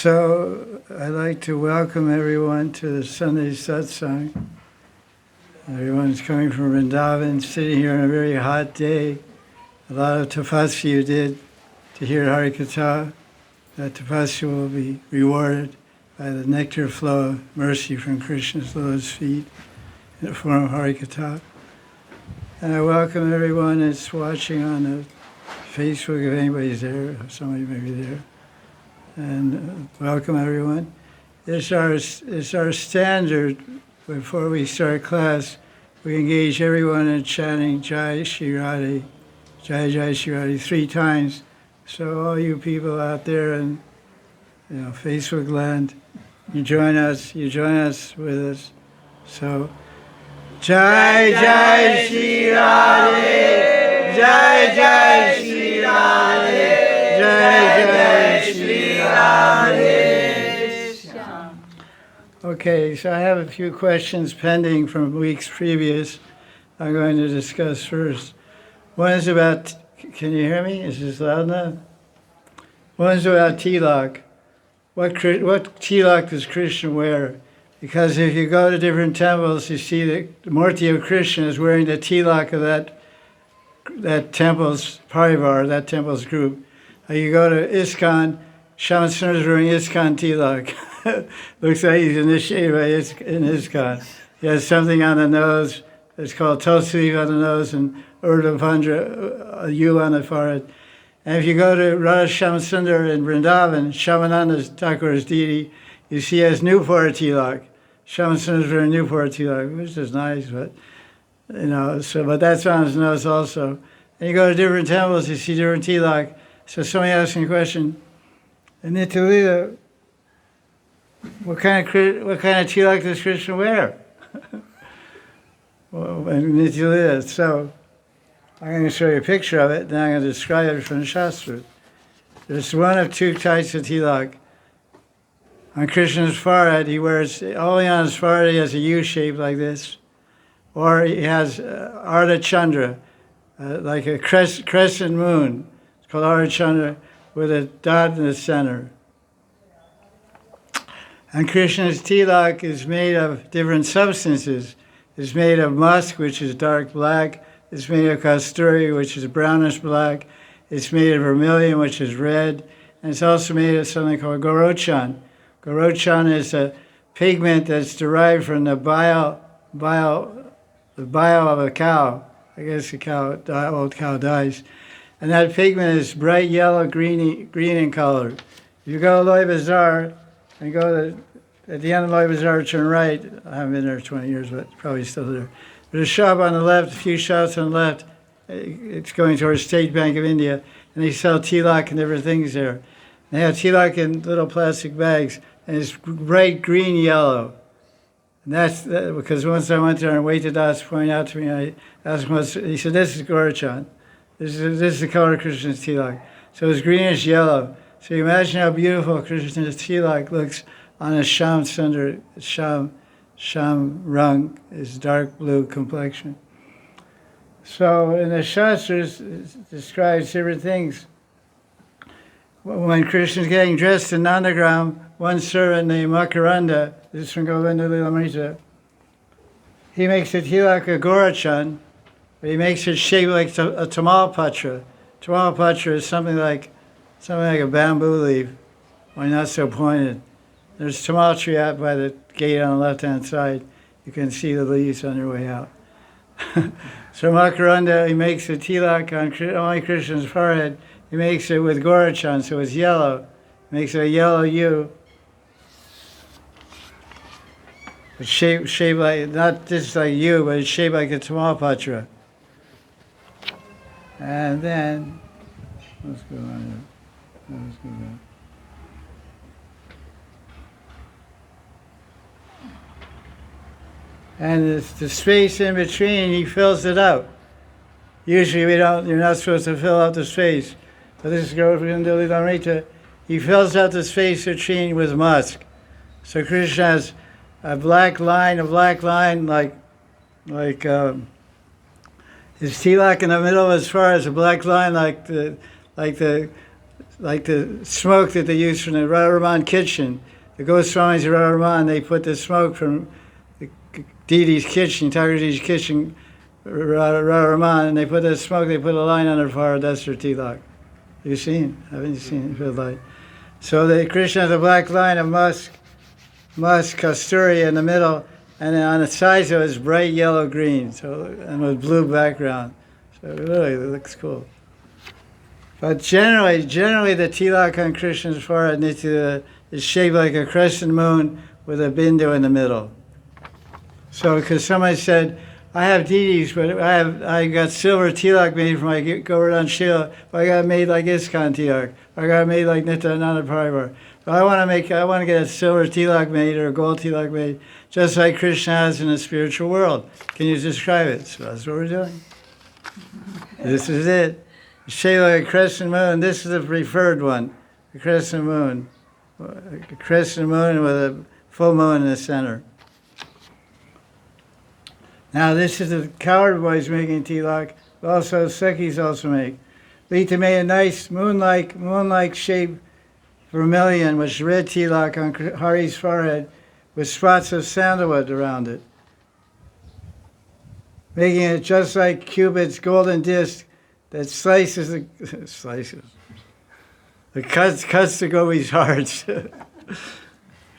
So I'd like to welcome everyone to the Sunday Satsang. Everyone's coming from Vrindavan, sitting here on a very hot day. A lot of tapasya you did to hear Hari Katha. That tapasya will be rewarded by the nectar flow of mercy from Krishna's lotus feet in the form of Hari Katha. And I welcome everyone that's watching on the Facebook, if anybody's there, somebody may be there. And welcome everyone. It's our standard before we start class. We engage everyone in chanting Jaya Sri Radhe, Jaya Jaya Sri Radhe 3 times. So all you people out there in Facebook land, you join us with us. So Jaya Jaya Sri Radhe, Jaya Jaya Sri Radhe, Jaya Jaya Sri Radhe. Okay, so I have a few questions pending from weeks previous I'm going to discuss first. One is about, can you hear me? Is this loud enough? One is about tilak. What tilak does Krishna wear? Because if you go to different temples, you see that the Murti of Krishna is wearing the tilak of that temple's parivar, that temple's group. You go to ISKCON, Shyamasundar is wearing ISKCON tilak. Looks like he's initiated in ISKCON. He has something on the nose. It's called Tulsi on the nose and Urdhva a U on the forehead. And if you go to Radha Shyamasundar in Vrindavan, Shyamananda Thakur's deity, you see he has Newport tilak. Shyamasundar is wearing Newport tilak, which is nice, but but that's on his nose also. And you go to different temples, you see different tilak. So somebody asked me a question, in Nityalila, what kind of tilak does Krishna wear? Well, in Nityalila, so I'm going to show you a picture of it, then I'm going to describe it from the Shastra. There's one of 2 types of tilak. On Krishna's forehead, he wears, only on his forehead, he has a U shape like this. Or he has Ardha Chandra, like a crescent moon. It's called Ardha Chandra, with a dot in the center. And Krishna's tilak is made of different substances. It's made of musk, which is dark black. It's made of kasturi, which is brownish black. It's made of vermilion, which is red. And it's also made of something called gorochan. Gorochan is a pigment that's derived from the bile of a cow. I guess old cow dies. And that pigment is bright yellow, green in color. If you go to Loy Bazaar and go at the end of Loy Bazaar, turn right. I haven't been there 20 years, but it's probably still there. There's a shop on the left, a few shops on the left. It's going towards State Bank of India, and they sell tilak and different things there. They have tilak in little plastic bags, and it's bright green yellow. And that's because once I went there and Waita Das pointed out to me, I asked him, he said, this is Gorachan. This is the color of Krishna's tilak. So it's greenish yellow. So you imagine how beautiful Krishna's tilak looks on a Shyam Sundar, Shyam Rang, his dark blue complexion. So in the Shastras, it describes different things. When Krishna's getting dressed in Nandagram, one servant named Makaranda, this is from Govinda Lilamrita, he makes a tilak a Gorachan, but he makes it shaped like a Tamalpatra. Tamalpatra is something like a bamboo leaf, only not so pointed. There's tamal tree out by the gate on the left-hand side. You can see the leaves on your way out. So Makaranda, he makes a tilak on only Krishna's forehead. He makes it with Gorachan, so it's yellow. He makes it a yellow U. It's shaped like, not just like U, but it's shaped like a Tamalpatra. And then, let's go on here. Let's go back. And the space in between, he fills it out. Usually you're not supposed to fill out the space. But this is Govinda Lilamrita. He fills out the space between with musk. So Krishna has a black line like his tilak in the middle as far as a black line like the like the smoke that they use from the Radha kitchen. The Goswamis of Radha, they put the smoke from the deity's kitchen, Thakurji's kitchen, Radha, and they put the smoke, they put a line on their forehead, that's their tilak. You seen? Haven't you seen it? Light. So the Krishna has a black line of musk, kasturi in the middle, and then on the sides of it is bright yellow-green, so and with blue background. So it really looks cool. But generally the tilak on Krishna's forehead is shaped like a crescent moon with a bindu in the middle. So, because somebody said, I have deities, but I got silver tilak made from my Govardhan Shila, but I got it made like ISKCON tilak. I got it made like Nityananda Prabhupada. But I want to get a silver tilak made or a gold tilak made, just like Krishna has in the spiritual world. Can you describe it? So that's what we're doing. This is it. It's shaped like a crescent moon. This is the preferred one, the crescent moon. A crescent moon with a full moon in the center. Now this is the coward boys making tilak. Also Sikhs also make. Lita made a nice moon-like shaped vermilion with red tilak on Hari's forehead with spots of sandalwood around it, making it just like Cupid's golden disc that slices the cuts the Gopi's hearts.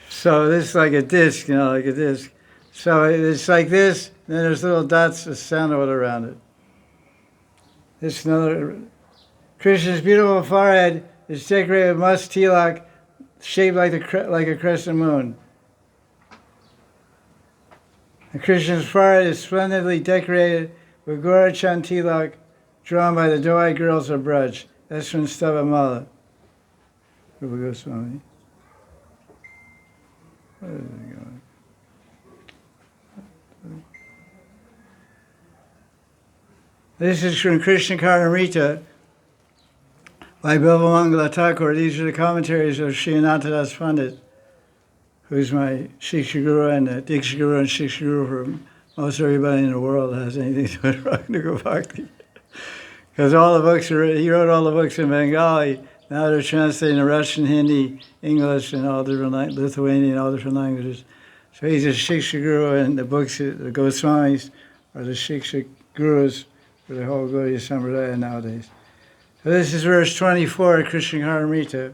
So this is like a disc, like a disc. So it's like this, and then there's little dots of sandalwood around it. This is another. Krishna's beautiful forehead is decorated with musk tilak shaped like a crescent moon. And Krishna's forehead is splendidly decorated with Gaurachan tilak drawn by the doe-eyed girls of Braj. That's from Stavamala. Rupa Goswami. Where is it going? This is from Krishna Karnamrita by Bilvamangala Thakur. These are the commentaries of Sri Anantadas Pandit, who's my Shiksha Guru and the Diksha Guru and Shiksha Guru for most everybody in the world that has anything to do with Raghunaga Bhakti. Because all the books he wrote all the books in Bengali. Now they're translated in Russian, Hindi, English, and all different Lithuanian, all different languages. So he's a Shiksha Guru, and the books, the Goswamis, are the Shiksha Gurus for the whole Gaudiya Sampradaya nowadays. So this is verse 24 of Krishna Karnamrita,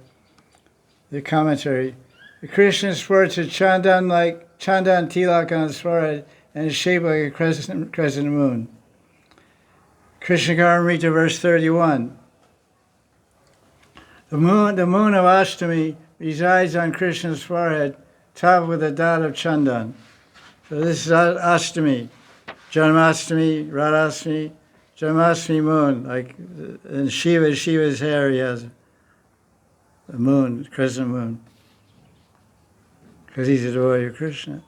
the commentary. The Krishna sports a chandan tilak on his forehead and is shaped like a crescent moon. Krishna Karnamrita, verse 31. The moon of Ashtami resides on Krishna's forehead, topped with a dot of chandan. So this is Ashtami, Janmashtami, Radhastami, Janmashtami moon, like in Shiva's hair he has a moon, crescent moon, because he's a devotee of Krishna.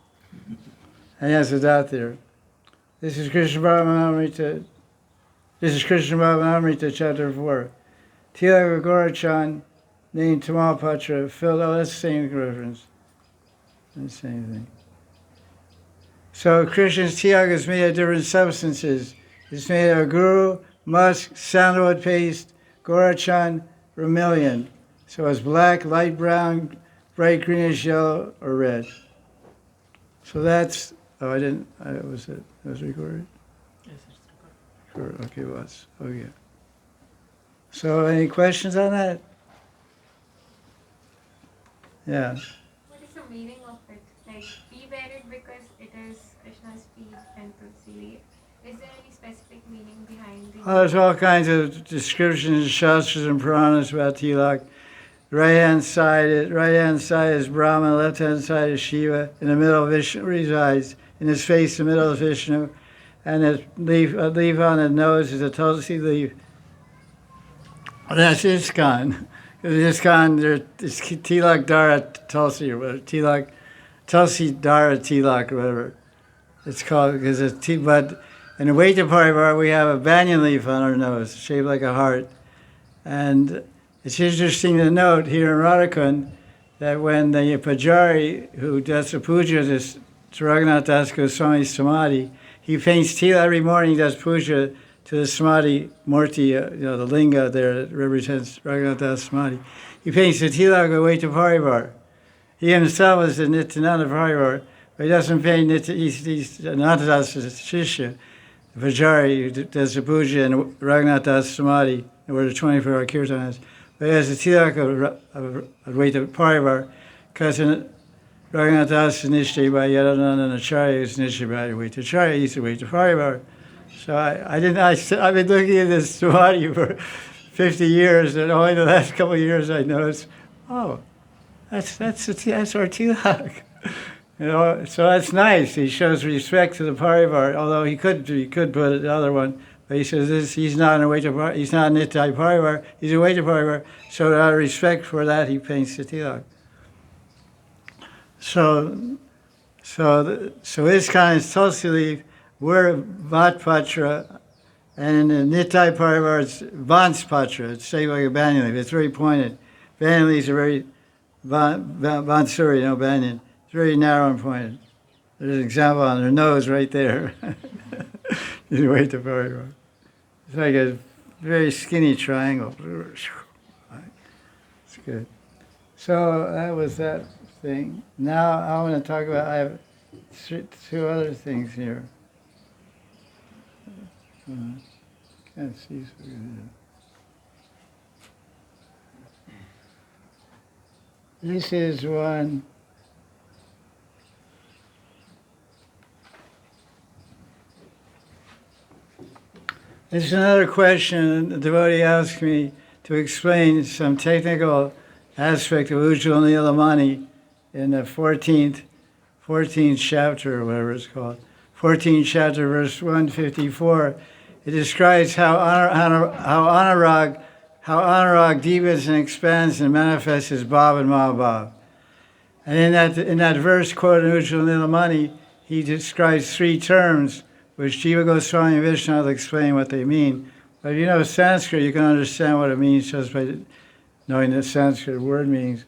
And he has a dot there. This is Krishna Bhavamanamrita. This is Krishna Bhavamanamrita, chapter 4. Tilak Gaurachan, named Tamalpatra, filled. Oh, that's the same reference. That's the same thing. So Krishna's tilak is made of different substances. It's made of guru, musk, sandalwood paste, Gaurachan, vermilion. So it's black, light brown, bright greenish yellow, or red. So that's. Oh, I didn't. Was it? It was recorded. Yes, it's recorded. Okay, it was. Okay. So, any questions on that? Yeah. What is the meaning of it? Like, we wear it because it is Krishna's feet and Tulsi leaf. Is there any specific meaning behind the... There's all kinds of descriptions in Shastras and Puranas about tilak. Right-hand side is Brahma, left-hand side is Shiva. In the middle, Vishnu resides. In his face, the middle is Vishnu. And a leaf on the nose is a Tulsi leaf. That's ISKCON. ISKCON, it's tilak dara Tulsi or whatever. Tulsi dara tilak or whatever it's called. Because but in the Vaita Parivar, we have a banyan leaf on our nose, shaped like a heart. And it's interesting to note here in Radha Kunda that when the Pujari, who does the puja to Raghunath Das Goswami's samadhi, he paints tilak every morning, he does puja to the Samadhi Murti, the linga there that represents Raghunath Samadhi. He paints the tilak Advaita Parivar. He himself is a Nityananda Parivar, but he doesn't paint he's Anantadas Shishya, the Vajari, who does the puja and Raghunath Samadhi, where the 24-hour kirtan is. But he has the tilak of Advaita Parivar, because Raghunath Das is Nishti by Yadananda Acharya, is Nishti by Advaita Acharya, he's Advaita Parivar. So I've been looking at this Samadhi for 50 years, and only the last couple of years I noticed, oh, that's our tilak. So that's nice. He shows respect to the Parivar, although he could put it the other one. But he says he's not an he's not an Nitai Parivar, he's a Advaita Parivar. So out of respect for that, he paints the tilak. So this kind is Tulsi, we're Vatpatra, and in the Nitai Parivar it's Vanspatra, it's shaped like a banyan leaf, it's very pointed. Banyan leaves are very, Vansuri, no banyan, it's very narrow and pointed. There's an example on their nose right there. You wait the Parivar. It's like a very skinny triangle. It's good. So that was that thing. Now I want to talk about, I have two other things here. Can't see so good. This is one. This is another question the devotee asked me to explain some technical aspect of Ujjwal Nilamani in the 14th chapter, or whatever it's called. 14th chapter, verse 154. It describes how anurag deepens and expands and manifests as bhav and mahabhav. And in that verse quoted in Ujjwal Nilamani, he describes three terms, which Jiva Goswami and Vishnu will explain what they mean. But if you know Sanskrit, you can understand what it means just by knowing the Sanskrit word meanings.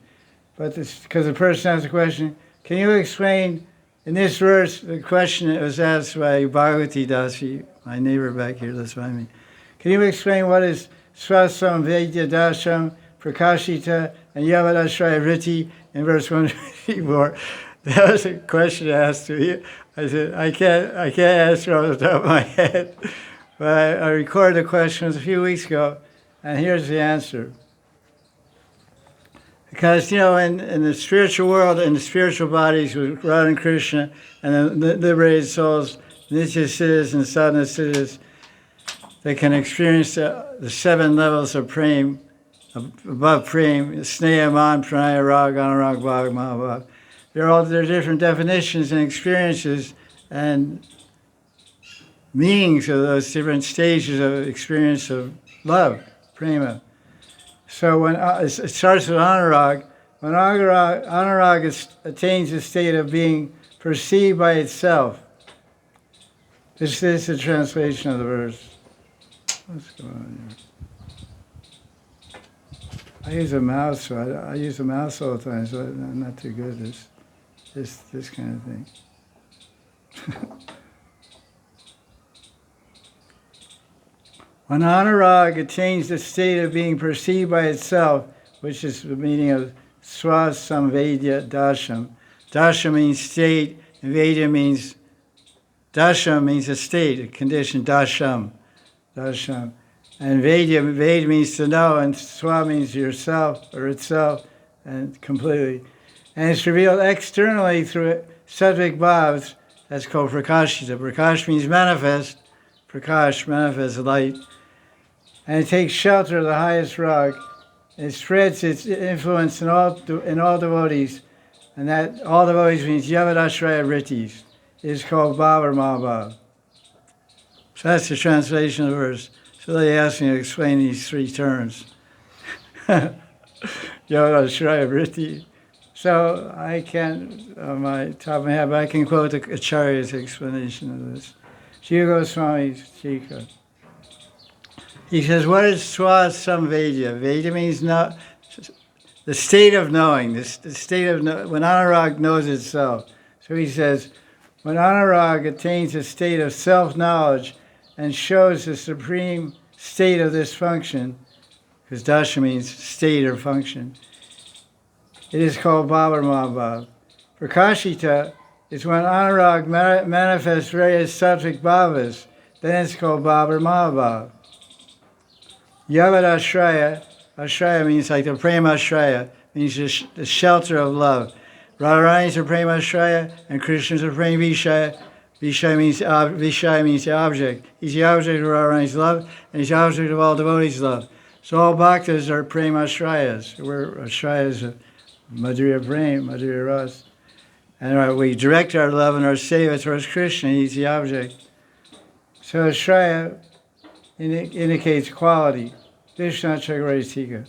But because the person asked the question, can you explain, in this verse, the question that was asked by Bhagavati Dasi, my neighbor back here, that's what I mean. Can you explain what is Swasam Vedya Dasham Prakashita and Yavadashraya Vritti in verse 154? That was a question asked to me. I said, I can't answer off the top of my head. But I recorded the question a few weeks ago, and here's the answer. Because, in the spiritual world, in the spiritual bodies with Radha and Krishna, and the liberated souls, Nitya Siddhas and Sadhana Siddhas, they can experience the 7 levels of prem, above prem, sneha, man, pranaya, rag, anurag, bhag, mahabhav. They're different definitions and experiences and meanings of those different stages of experience of love, prema. So when it starts with anurag, when anurag attains the state of being perceived by itself. This is the translation of the verse. What's going on here? I use a mouse, so I use a mouse all the time, so I'm not too good at this kind of thing. When anurag attains the state of being perceived by itself, which is the meaning of swasamvedya dasham. Dasham means state, and vedya means, dasham means a state, a condition, dasham. And Veda means to know, and Swa means yourself or itself, and completely. And it's revealed externally through sattvic bhavs. That's called prakashita. Prakash means manifest. Prakash, manifest light. And it takes shelter of the highest rag. It spreads its influence in all devotees. And that all devotees means Yavadashraya Vrittis. It is called Bhav or Mahabhav. So that's the translation of the verse. So they asked me to explain these three terms. Yavadashraya Vritti. So I can't, on my top of my head, but I can quote the Acharya's explanation of this. Jiva Goswami's Chika. He says, what is Swasamvedya? Vedya means not, the state of knowing, the state of when anurag knows itself. So he says, when anurag attains a state of self-knowledge, and shows the supreme state of this function, because dasha means state or function. It is called Bhava Mahabhav. Prakashita is when anurag manifests various sattvic bhavas, then it's called Bhava Mahabhav. Yavad Ashraya, Ashraya means like the Prema Ashraya, means the shelter of love. Radharani is the Prema Ashraya, and Krishna is the Prema Vishaya. Vishaya means the object. He's the object of Radharani's love, and he's the object of all devotees' love. So all bhaktas are Prema Ashrayas. We're Ashrayas of Madhurya Prema, Madhurya Ras. And we direct our love and our seva towards Krishna, he's the object. So Ashraya indicates quality. Vishnu Chakravartika.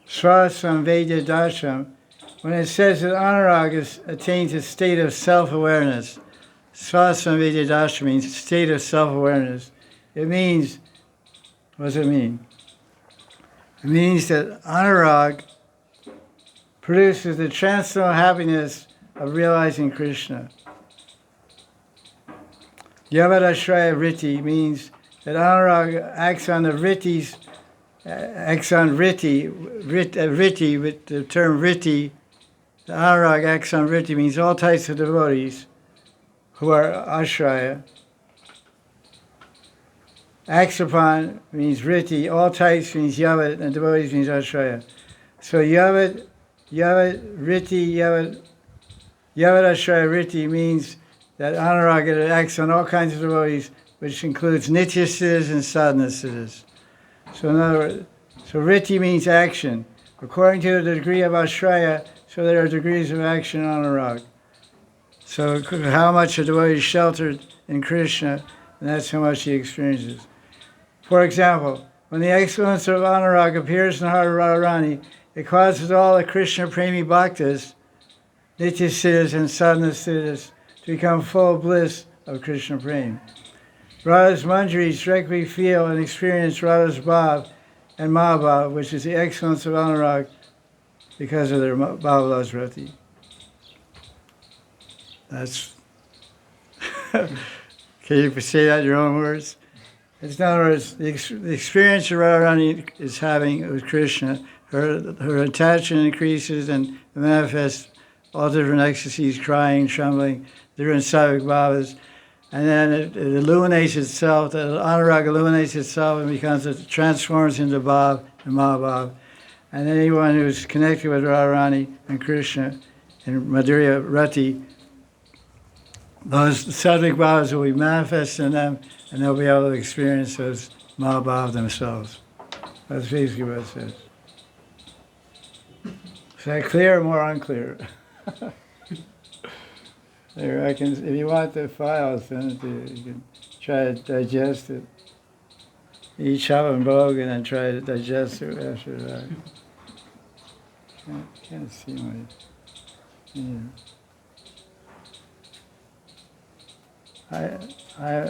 Swasam Vedya Dasham, when it says that anurag attains a state of self-awareness, Swasam Vedya Dasham means state of self-awareness. It means, what does it mean? It means that anurag produces the transcendental happiness of realizing Krishna. Yavadashraya Vritti means that anurag acts on the vrittis, acts on vritti, vritti, with the term vritti. The anurag acts on vritti means all types of devotees who are ashraya. Acts upon means vritti, all types means yavat, and devotees means ashraya. So yavat, vritti, yavat ashraya vritti means that anurag acts on all kinds of devotees, which includes nitya siddhas and sadhana siddhas. So in other words, so vritti means action. According to the degree of ashraya, so there are degrees of action on anurag. So how much a devotee is sheltered in Krishna, and that's how much he experiences. For example, when the excellence of anurag appears in the heart of Radharani, it causes all the Krishna Premi Bhaktas, Nitya Siddhas and Sadhana Siddhas, to become full bliss of Krishna Prem. Radha's Manjaris directly feel and experience Radha's Bhav and Mahabhav, which is the excellence of anurag, because of their Bhava Rati. That's... Can you say that in your own words? In other words, the experience that Radharani is having with Krishna, her attachment increases and manifests all different ecstasies, crying, trembling, different sattvic bhavas, and then it illuminates itself, the anurag illuminates itself and it transforms into bhav and mahabhav. And anyone who's connected with Radharani and Krishna and Madhurya Rati, those sattvic bhavas will be manifest in them, and they'll be able to experience those mahabhav themselves. That's basically what it says. Is that clear or more unclear? There, if you want the file, send it to you. You can try to digest it. Each have them both and then try to digest it after that. Can't see my... Yeah.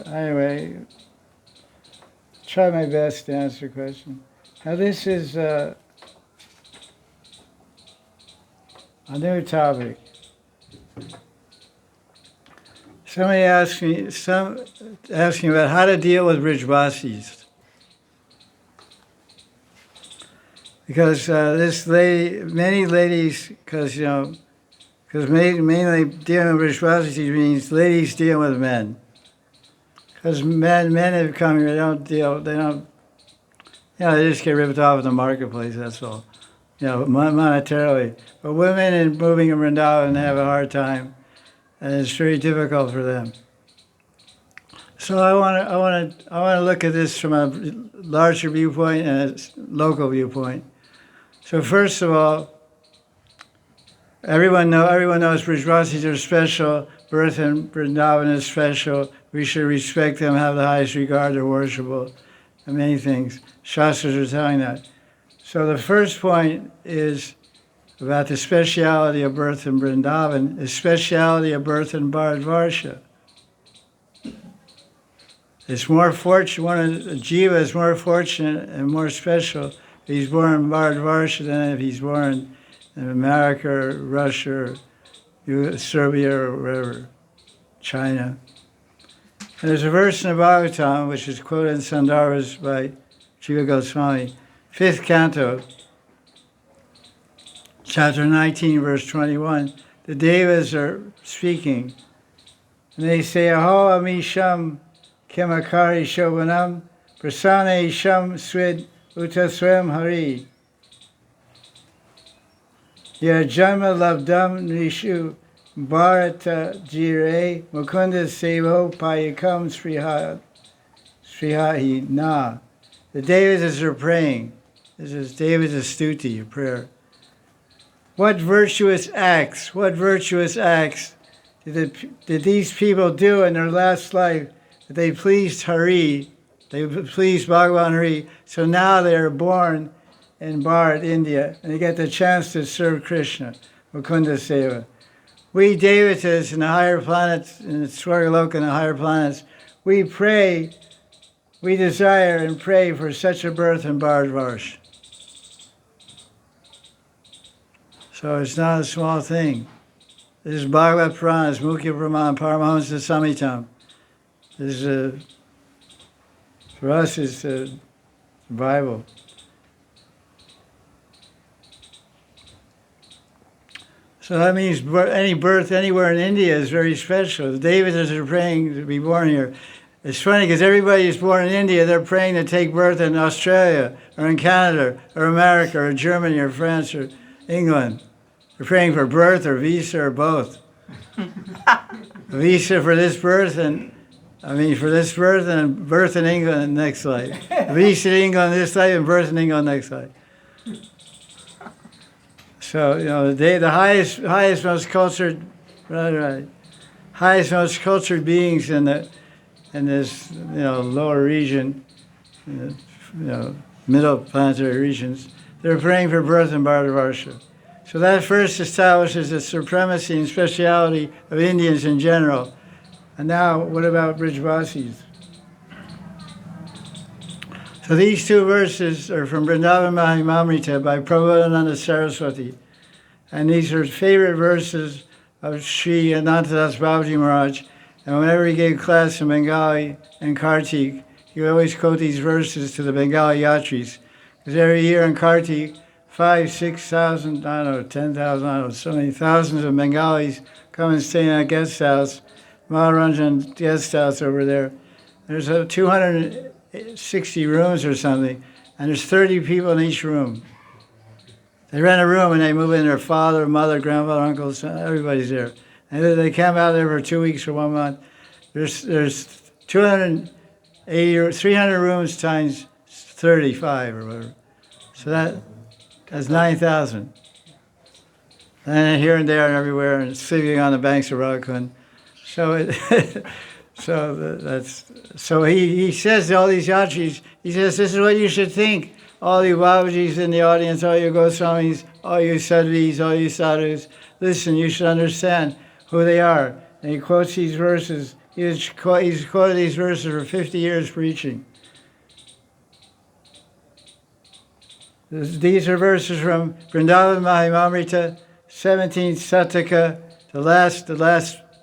Anyway, try my best to answer the question. Now this is a new topic. Somebody asked me about how to deal with Brijvasis. Because this lady, many ladies, because mainly dealing with Brijvasis means ladies dealing with men. Because men have come here, they just get ripped off in the marketplace, that's all. Monetarily. But women in moving in Vrindavan have a hard time, and it's very difficult for them. So I want to look at this from a larger viewpoint and a local viewpoint. So first of all, everyone knows Brijvasis are special. Birth in Vrindavan is special. We should respect them, have the highest regard, they're worshipful, and many things. Shastras are telling that. So the first point is about the speciality of birth in Vrindavan, the speciality of birth in Bharatvarsha. It's more fortunate, one of the jiva is more fortunate and more special if he's born in Bharatvarsha than if he's born in America or Russia or Serbia or wherever, China. And there's a verse in the Bhagavatam, which is quoted in Sandarbhas by Jiva Goswami, 5th canto, chapter 19, verse 21. The Devas are speaking, and they say, Aho amisham kemakari shobhanam prasane sham swid utaswam hari. Ya janma labdam nishu bharata jire mukunda sevo payakam srihahi na. The Devas are praying. This is David's stuti, a prayer. What virtuous acts did these people do in their last life that they pleased Hari, they pleased Bhagavan Hari, so now they are born in Bharat, India, and they get the chance to serve Krishna, Mukunda Seva. We devotees in the higher planets, in the Swargaloka and the higher planets, we pray, we desire and pray for such a birth in Bharatvarsh. So it's not a small thing. This is Bhagavad Puranas, Mukhya Brahman, Paramahamsa Samitam. This is, for us, it's the Bible. So that means any birth anywhere in India is very special. The Devatas are praying to be born here. It's funny because everybody is born in India, they're praying to take birth in Australia, or in Canada, or America, or Germany, or France, or England. They're praying for birth or visa or both. Visa for this birth and birth in England next life. Visa in England this life and birth in England next life. So, the highest, most cultured, highest, most cultured beings in this, lower region, middle planetary regions, they're praying for birth in Bharatavarsha. So that first establishes the supremacy and speciality of Indians in general. And now, what about Brijvasis? So these two verses are from Vrindavan Mahimamrita by Prabhupada Saraswati. And these are favorite verses of Sri Anantadas Babaji Maharaj. And whenever he gave class in Bengali and Kartik, he would always quote these verses to the Bengali Yatris. Because every year in Kartik, 5,000, 6,000, 10,000, so many thousands of Bengalis come and stay in a guest house, Maharanjan guest house over there. There's 260 rooms or something, and there's 30 people in each room. They rent a room and they move in their father, mother, grandfather, uncles, everybody's there. And they camp out there for 2 weeks or 1 month. There's 280 or 300 rooms times 35 or whatever. So that's 9,000. And here and there and everywhere, and sleeping on the banks of Radha Kunda. So he says to all these yatris, he says, this is what you should think. All you Babajis in the audience, all you Goswamis, all you Sadhvis, all you Sadhus, listen, you should understand who they are. And he quotes these verses. He's quoted these verses for 50 years preaching. These are verses from Vrindavan Mahimamrita, 17th Sataka, the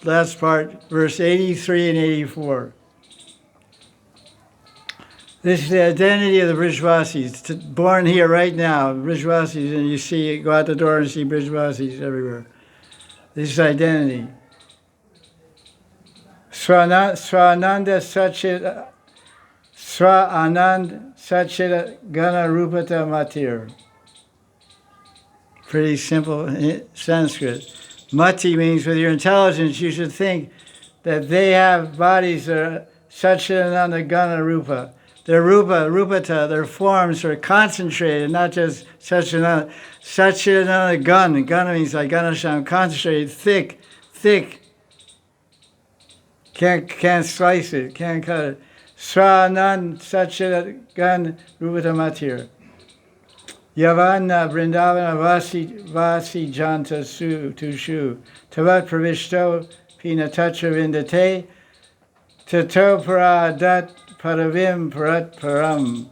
last part, verse 83 and 84. This is the identity of the Brijvasis, born here right now, Brijvasis, and you go out the door and see Brijvasis everywhere. This is identity. Swananda Sachit Gana Rupata Matir. Pretty simple in Sanskrit. Mati means with your intelligence you should think that they have bodies that are Satchidananda Gana Rupa. Their rupata, their forms are concentrated, not just Satchidananda. Satchidananda Gana. Gana means like Ganasham, concentrated, thick. Can't slice it, can't cut it. Sranand Satchidananda Rupata Matir. Yavanna Vrindavana Vasi Janta Su Tushu. Tavat Pravishto Pinatacha Vindate. Tato Paradat Paravim Parat Param.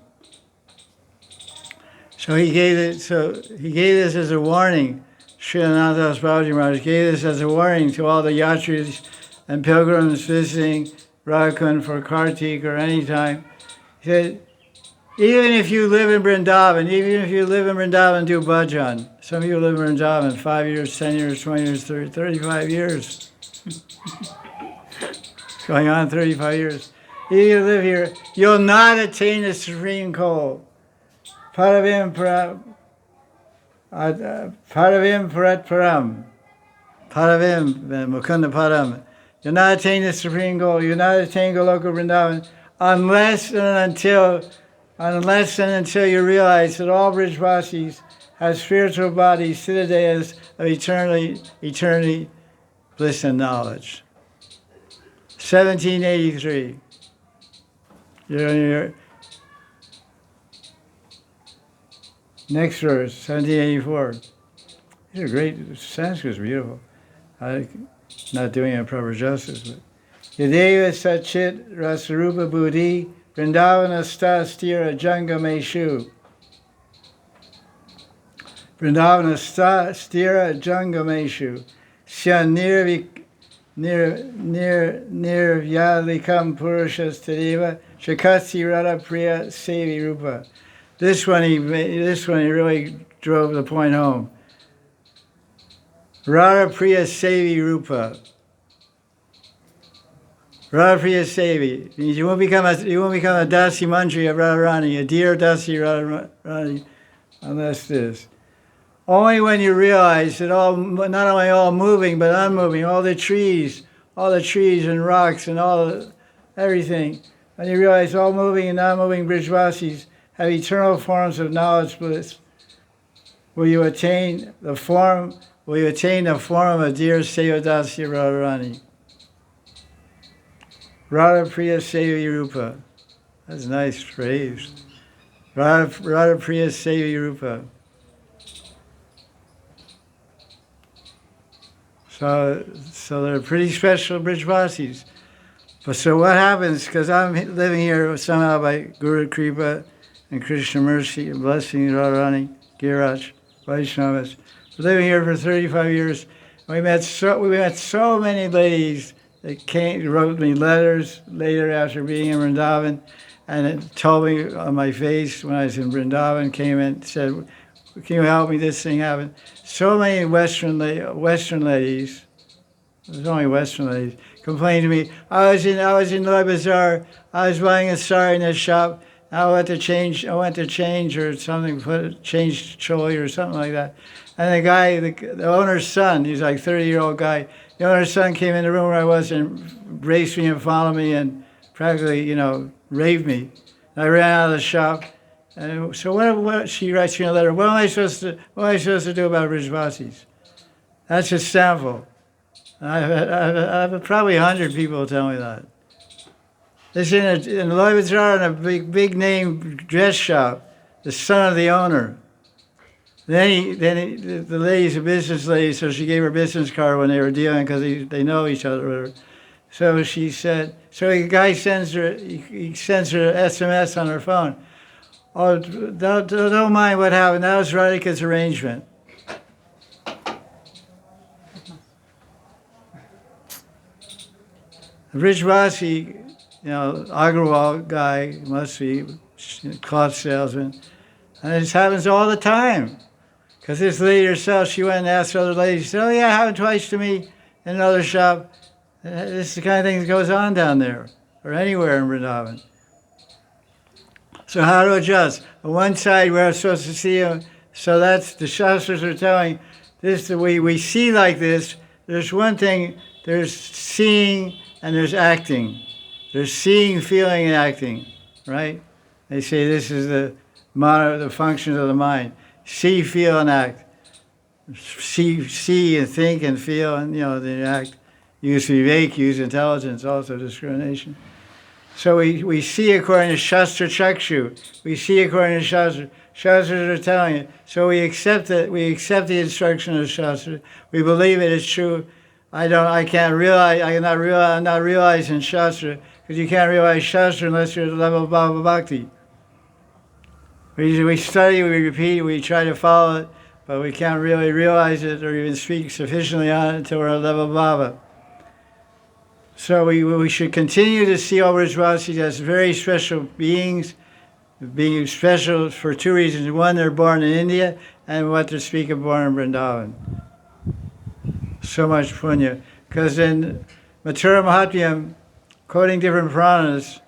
So he gave this as a warning. Sri Anantadas Babaji Maharaj gave this as a warning to all the yatris and pilgrims visiting Radha Kunda for Kartik or any time. He said, even if you live in Vrindavan, do bhajan. Some people live in Vrindavan 5 years, 10 years, 20 years, 30, 35 years. Going on 35 years. If you live here, you'll not attain the supreme goal. Paravim parat param. Paravim, Mukunda Param. You'll not attain the supreme goal. You'll not attain Goloka Vrindavan unless and until you realize that all Brijvasis have spiritual bodies, siddhadeyas of eternity, bliss and knowledge. 1783. Next verse, 1784. These are great. Sanskrit is beautiful. I'm not doing it proper justice, but Yadeva Satchit Rasarupa Buddhi Vrindavana Stira Jangameshu. Vrindavana Stira Jangameshu. Sya Nirvyalikam Purushas Tadeva Shakati Radha Priya Sevi Rupa. This one he really drove the point home. Radha Priya Sevi Rupa. Radha Priya Sevi means you won't become a Dasi Mantri of Radharani, a dear Dasi Radharani, unless this. Only when you realize that not only all moving but unmoving, all the trees and rocks and everything, when you realize all moving and non-moving Brijvasis have eternal forms of knowledge bliss, will you attain the form of dear Sevadasi Radharani. Radha Priya Sevi Rupa. That's a nice phrase. Radha Priya Sevi Rupa. So they're pretty special Brijvasis. But so what happens, because I'm living here somehow by Guru Kripa and Krishna mercy and blessing Radharani, Giraj, Vaishnavas. We're living here for 35 years. We met so many ladies that wrote me letters later after being in Vrindavan, and it told me on my face when I was in Vrindavan, came in, said, can you help me, this thing happened. So many Western ladies, there's only Western ladies, complained to me, I was in Loy Bazaar, I was buying a sari in a shop, I went to change or something, change choli or something like that. And the guy, the owner's son, he's like a 30-year-old guy, the owner's son came in the room where I was and embraced me and followed me and practically, raved me. And I ran out of the shop. And so what she writes me a letter, what am I supposed to do about Brijvasis? That's just sample. I've probably 100 people tell me that. This in Loy Bazaar in a big name dress shop, the son of the owner. The lady's a business lady, so she gave her business card when they were dealing because they know each other. So she said, the guy sends her SMS on her phone. Oh, don't mind what happened. That was Radhika's arrangement. The Brijvasi, Agrawal guy, must be cloth salesman. And this happens all the time. Because this lady herself, she went and asked other ladies, she said, oh yeah, it happened twice to me in another shop. This is the kind of thing that goes on down there, or anywhere in Vrindavan. So how to adjust? On one side, we're supposed to see him, so that's, the Shastras are telling, this the way we see like this, there's one thing, there's seeing and there's acting. There's seeing, feeling, and acting, right? They say this is the functions of the mind. See, feel, and act. See and think and feel and, then act. Use vivek, use intelligence, also discrimination. So we see according to Shastra Chakshu. We see according to Shastra. Shastras are telling it. So we accept it. We accept the instruction of Shastra. We believe it is true. I'm not realizing Shastra, because you can't realize Shastra unless you're at the level of Bhava Bhakti. We study, we repeat, we try to follow it, but we can't really realize it or even speak sufficiently on it until we're at the level of Bhava. So we should continue to see all Vrajavasis as very special beings, being special for two reasons. One, they're born in India, and what to speak of born in Vrindavan. So much punya. Because in Mathura Mahatmyam, quoting different Puranas,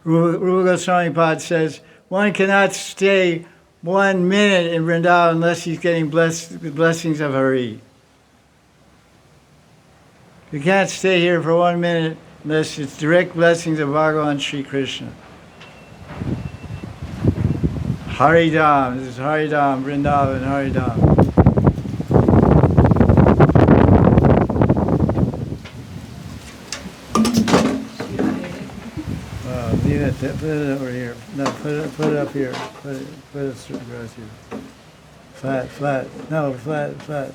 Rupa Goswami Pad says, one cannot stay 1 minute in Vrindavan unless he's getting the blessings of Hari. You can't stay here for 1 minute unless it's direct blessings of Bhagavan Sri Krishna. Haridam, this is Haridam, Vrindavan, Haridam. Leave it, put it over here. No, put it up here. Put it across here. Flat. No, flat.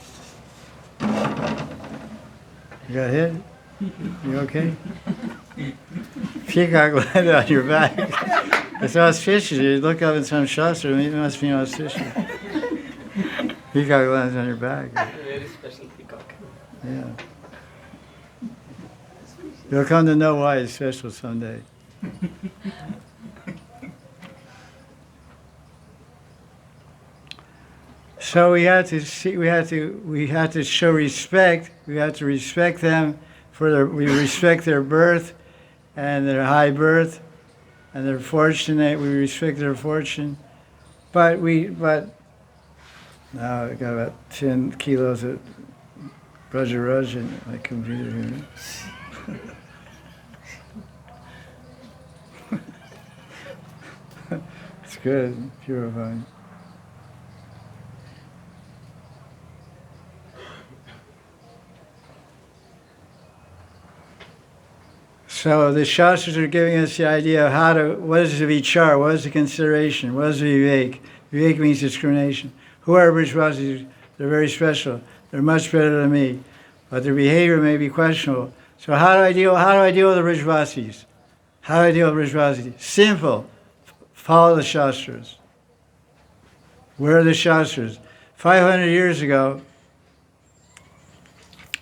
You got hit? You okay? Peacock landed on your back. It's auspicious. You look up in some shastra, it must be auspicious. Peacock lands on your back. Very special peacock. Yeah. You'll come to know why it's special someday. So we had to show respect. We had to respect them we respect their birth and their high birth and their fortune. We respect their fortune, but now I got about 10 kilos of Brajaraj in my computer here. It's good, purifying. So the Shastras are giving us the idea of what is the vichar, what is the consideration, what is the vivek. Vivek means discrimination. Who are Vrajavasis? They're very special. They're much better than me. But their behavior may be questionable. So how do I deal with the Vrajavasis? How do I deal with Vrajavasis? Simple. Follow the Shastras. Where are the Shastras? 500 years ago,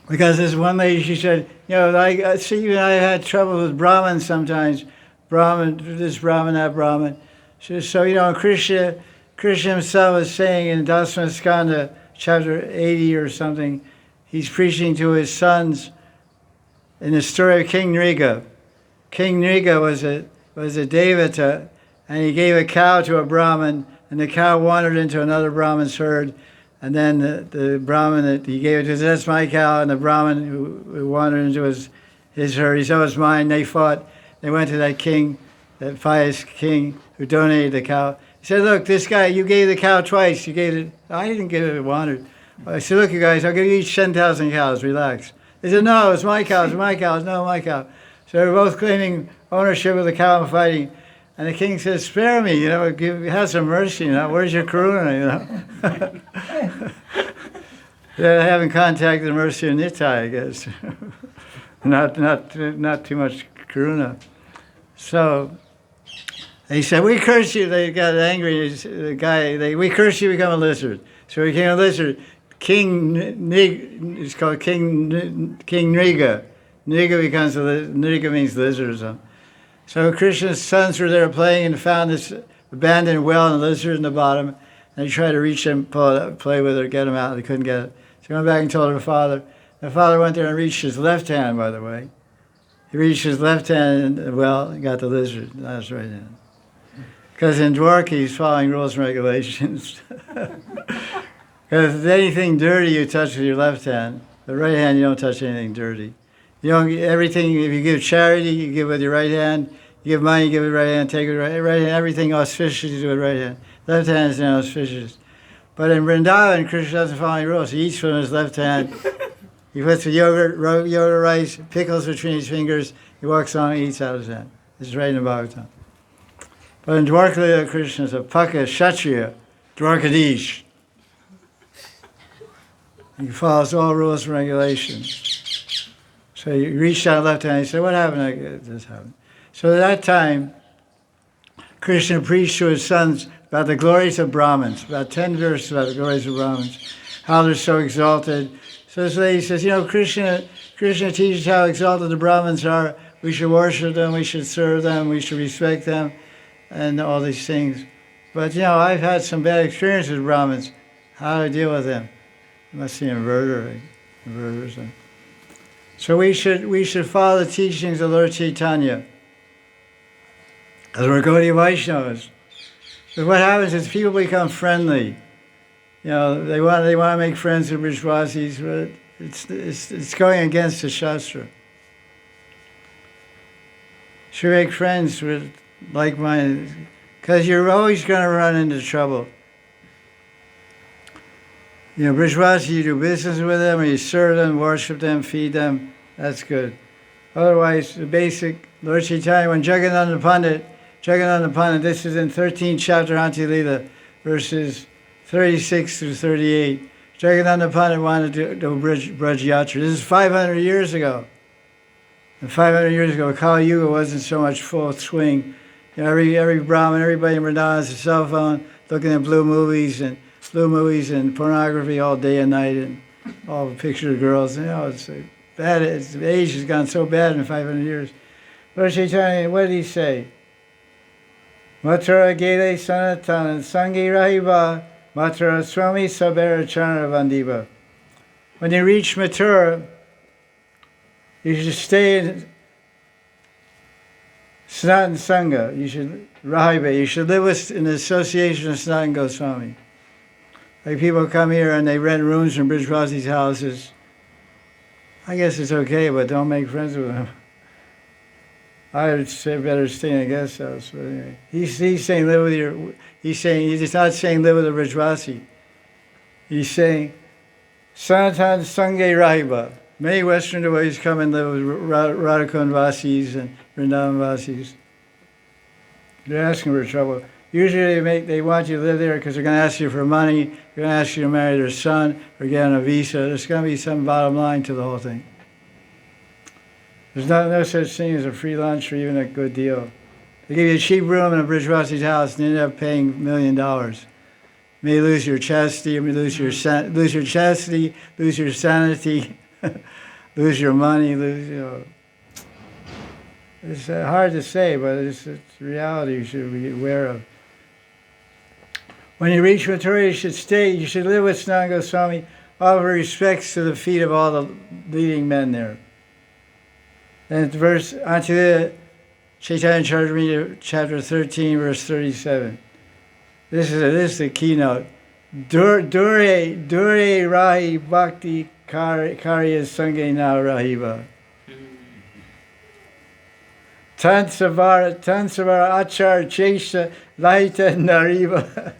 because this one lady, she said, I had trouble with Brahmins sometimes. This Brahmin, that Brahmin. So, Krishna himself is saying in Dasma Skanda, chapter 80 or something, he's preaching to his sons in the story of King Nriga. King Nriga was a Devata, and he gave a cow to a Brahmin, and the cow wandered into another Brahmin's herd. And then the Brahmin that he gave it to, that's my cow, and the Brahmin who wandered into his herd, he said, oh, it's mine. They fought. They went to that king, that pious king who donated the cow. He said, look, this guy, you gave the cow twice. You gave it, I didn't give it, it wandered. I said, look, you guys, I'll give you each 10,000 cows, relax. They said, no, it's my cow, no, my cow. So they were both claiming ownership of the cow and fighting. And the king says, spare me, have some mercy, where's your karuna, They're having contacted the mercy of Nitai, I guess. not too much karuna. So he said, we curse you. They got angry. The guy, we curse you, become a lizard. So he became a lizard. It's called King Nriga. Nriga means lizard or something. So Krishna's sons were there playing and found this abandoned well and a lizard in the bottom. And they tried to reach him, pull it up, play with it, get him out. They couldn't get it. So he went back and told her father. The father went there and reached his left hand, by the way. He reached his left hand in the well and got the lizard, not his right hand. Because in Dwarka, he's following rules and regulations. Because if anything dirty you touch with your left hand, the right hand you don't touch anything dirty. You don't everything. If you give charity, you give with your right hand. You give money, you give with your right hand. Take with your right hand. Everything auspicious, you do with right hand. Left hand is not auspicious. But in Vrindavan, Krishna doesn't follow any rules. He eats from his left hand. He puts the yogurt rice, pickles between his fingers. He walks on and eats out of his hand. This is right in the Bhagavatam. But in Dwarka, Krishna is a Paka Kshatriya, Dwarkadish. He follows all rules and regulations. So he reached out left hand. He said, what happened? This happened. So at that time, Krishna preached to his sons about the glories of Brahmins, about 10 verses about the glories of Brahmins, how they're so exalted. So this lady says, Krishna Krishna teaches how exalted the Brahmins are. We should worship them, we should serve them, we should respect them, and all these things. But, I've had some bad experiences with Brahmins. How do I deal with them? You must be inverters. So we should follow the teachings of Lord Chaitanya. As we're Gaudiya Vaishnavas. But what happens is people become friendly. They want to make friends with Brajvasis, but it's going against the Shastra. Should make friends with like-minded, because you're always going to run into trouble. Brajvasis, you do business with them, or you serve them, worship them, feed them. That's good. Otherwise, the basic Lord Chaitanya, when Jagannatha Pandit, this is in 13th chapter Antya-lila, verses 36 through 38. Jagannatha Pandit wanted to do Braj Yatra. This is 500 years ago. And 500 years ago, Kali Yuga wasn't so much full swing. Every Brahmin, everybody in Vrindavan has a cell phone, looking at blue movies and pornography all day and night, and all the pictures of girls. It's bad. The age has gone so bad in 500 years. Lord Chaitanya, what did he say? Mathura Gele Sanatan Sangi Rahiva Mathura Swami Sabera Chana Vandiva. When you reach Mathura, you should stay in Sanatan Sangha. You should live in the association of Sanatan Goswami. Like people come here and they rent rooms from Brajvasi's houses. I guess it's okay, but don't make friends with them. I would say better stay in a guest house. But anyway, he's saying live with your. He's not saying live with a Brajvasi. He's saying Sanatan Sangha Rahiba. Many Western devotees come and live with Radha Kunda Vasis and Vrindavan Vasis. They're asking for trouble. Usually they want you to live there because they're going to ask you for money, they're going to ask you to marry their son, or get on a visa. There's going to be some bottom line to the whole thing. There's no such thing as a free lunch or even a good deal. They give you a cheap room in a Brajvasi's house and you end up paying $1 million. You may lose your chastity, you may lose your chastity, lose your sanity, lose your money, It's hard to say, but it's reality you should be aware of. When you reach Mathura, you should stay. You should live with Sanatan Goswami. Offer respects to the feet of all the leading men there. And verse Antya-lila, Chaitanya Charitamrita, chapter 13, verse 37. This is the keynote. Dure rahi bhakti karya sange na rahiva. Tansavara achar chesha laita nariva.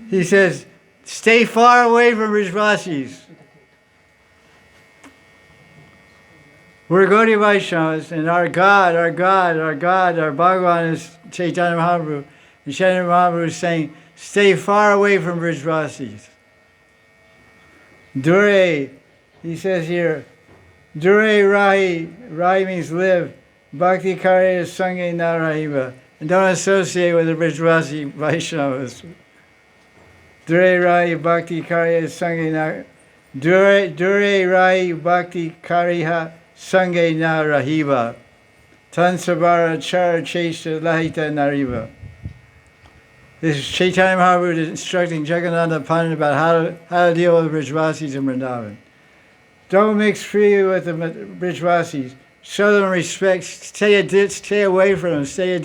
He says, stay far away from Brajvasis. We're Gaudiya Vaishnavas, and our God, our Bhagavan is Chaitanya Mahaprabhu. And Chaitanya Mahaprabhu is saying, stay far away from Brajvasis. Dure, he says here, Dure Rahi means live. Bhakti Karya Sange Na Rahiva. And don't associate with the Brajvasi Vaishnavas. Dure Rahi Bhakti Karya Sange Na Dure Rahi Bhakti Karya Sange Na Rahiva. Tansabara Chara Chesha Lahita Nariva. This is Chaitanya Mahaprabhu instructing Jagannatha Pandit about how to deal with Brajvasis in Vrindavan. Don't mix freely with the Brajvasis. Show them respect. Stay away from them. Stay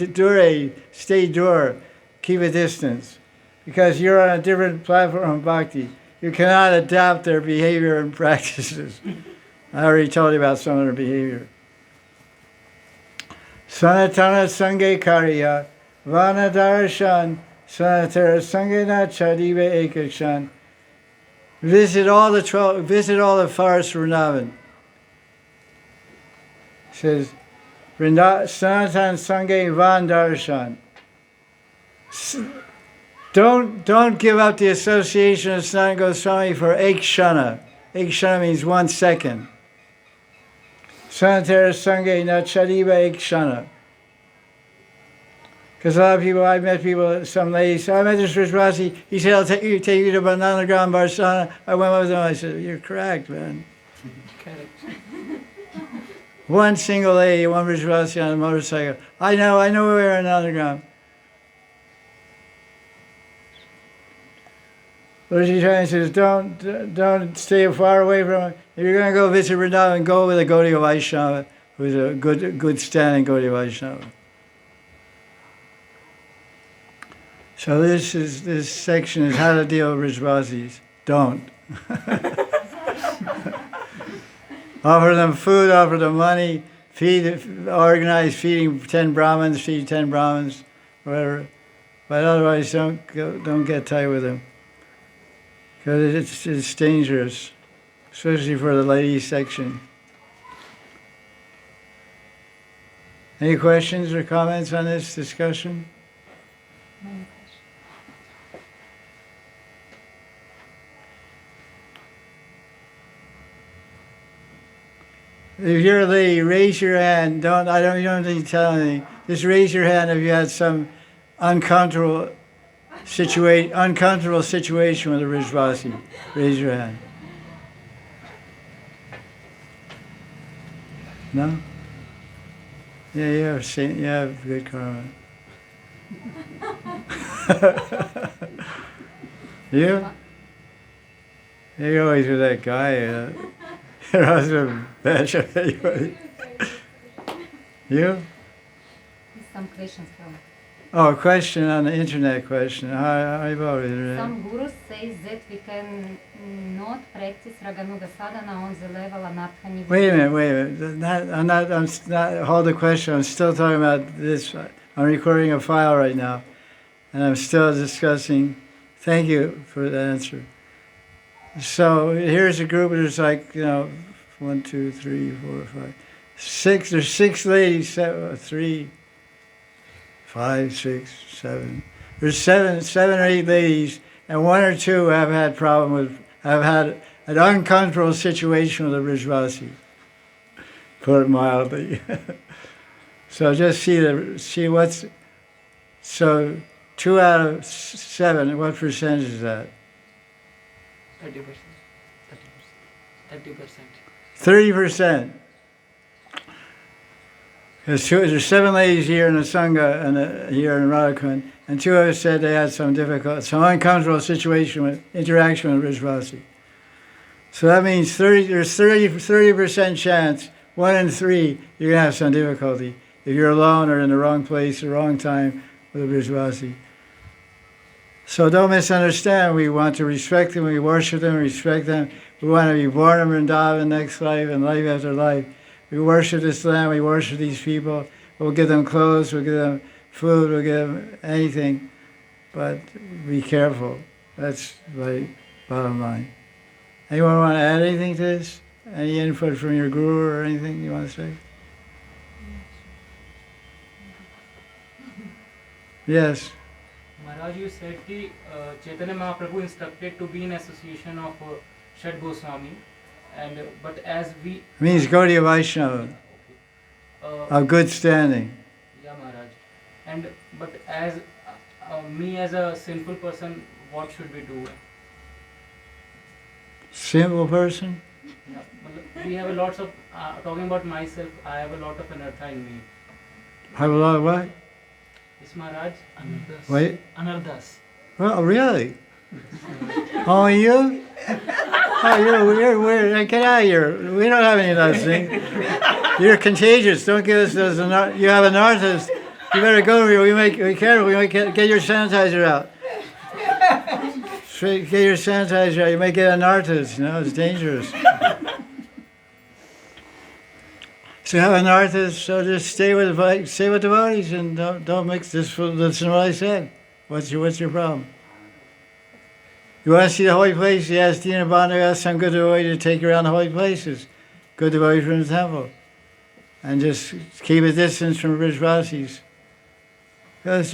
dure. Keep a distance. Because you're on a different platform of bhakti. You cannot adapt their behavior and practices. I already told you about some of their behavior. Sanatana Sange Karya Vanadarshan Sanatara Sangena Chadiva Ekakshan. Visit all the forests of Vrindavan. It says, Sanatan Sange Vandarshan. Don't give up the association of Sanatan Goswami for Ekshana. Ekshana means 1 second. Sanatara Sange Na Chadiva Ekshana. Because a lot of people, I've met people, some ladies, I met this Brajvasi, he said, I'll take you to Bananagram Barsana. I went with him, I said, you're correct, man. Correct. One single lady, one Vrajavasi on a motorcycle. I know we're in the underground. What she's trying to say is don't stay far away from it. If you're going to go visit Vrindavan, go with a Gaudiya Vaisnava, who's a good standing Gaudiya Vaisnava. So this section is how to deal with Vrajavasis. Don't. Offer them food, offer them money, organize feeding 10 Brahmins, feed 10 Brahmins, whatever. But otherwise, don't get tight with them. Because it's dangerous, especially for the ladies section. Any questions or comments on this discussion? If you're a lady, raise your hand. You don't need to tell anything. Just raise your hand if you had some uncomfortable situation with a Vrajavasi. Raise your hand. No? Yeah, you have good karma. You? You're always with that guy. Your husband, bash of anybody. You? Some questions from. Oh, a question on the internet question. How about it? Some gurus say that we can not practice Raganuga sadhana on the level Anartha. Wait a minute. I'm not, hold the question. I'm still talking about this. I'm recording a file right now, and I'm still discussing. Thank you for the answer. So here's a group. There's 1, 2, 3, 4, 5, 6. There's 6 ladies. 3, 5, 6, 7. There's seven or 8 ladies, and 1 or 2 have had had an uncomfortable situation with a Vrajavasi. Put it mildly. So just see what's. So 2 out of 7. What percentage is that? 30%. 30%. There's 7 ladies here in the Sangha and here in Radha Kunda, and 2 of us said they had some uncomfortable situation with interaction with Vrajavasi. So that means there's 30% chance, 1 in 3, you're going to have some difficulty if you're alone or in the wrong place, the wrong time with a Vrajavasi. So don't misunderstand. We want to respect them, we worship them, respect them. We want to be born in Vrindavan next life and life after life. We worship this land, we worship these people. We'll give them clothes, we'll give them food, we'll give them anything. But be careful. That's my bottom line. Anyone want to add anything to this? Any input from your guru or anything you want to say? Yes. Maharaj, you said that Chaitanya Mahaprabhu instructed to be in association of Shad Goswami, but as we... It means Gaudiya Vaisnava, of good standing. Yeah, Maharaj. But as me as a sinful person, what should we do? Simple person? Yeah, we have a lots of, talking about myself, I have a lot of anartha in me. Have a lot of what? Yes, Maharaj. Anardas. Wait. Anardas. Well, really? Oh, you? Oh, you're weird. Get out of here. We don't have any of those things. You're contagious. Don't give us those. You have an artist. You better go. Be careful. Get your sanitizer out. Get your sanitizer out. You might get an artist. It's dangerous. So have an artist. So just stay with devotees and don't mix this. Listen to what I said. What's your problem? You want to see the holy place? You ask Dina Bandhu, ask some good devotee to take you around the holy places. Good devotee from the temple. And just keep a distance from Vrajavasis. Because,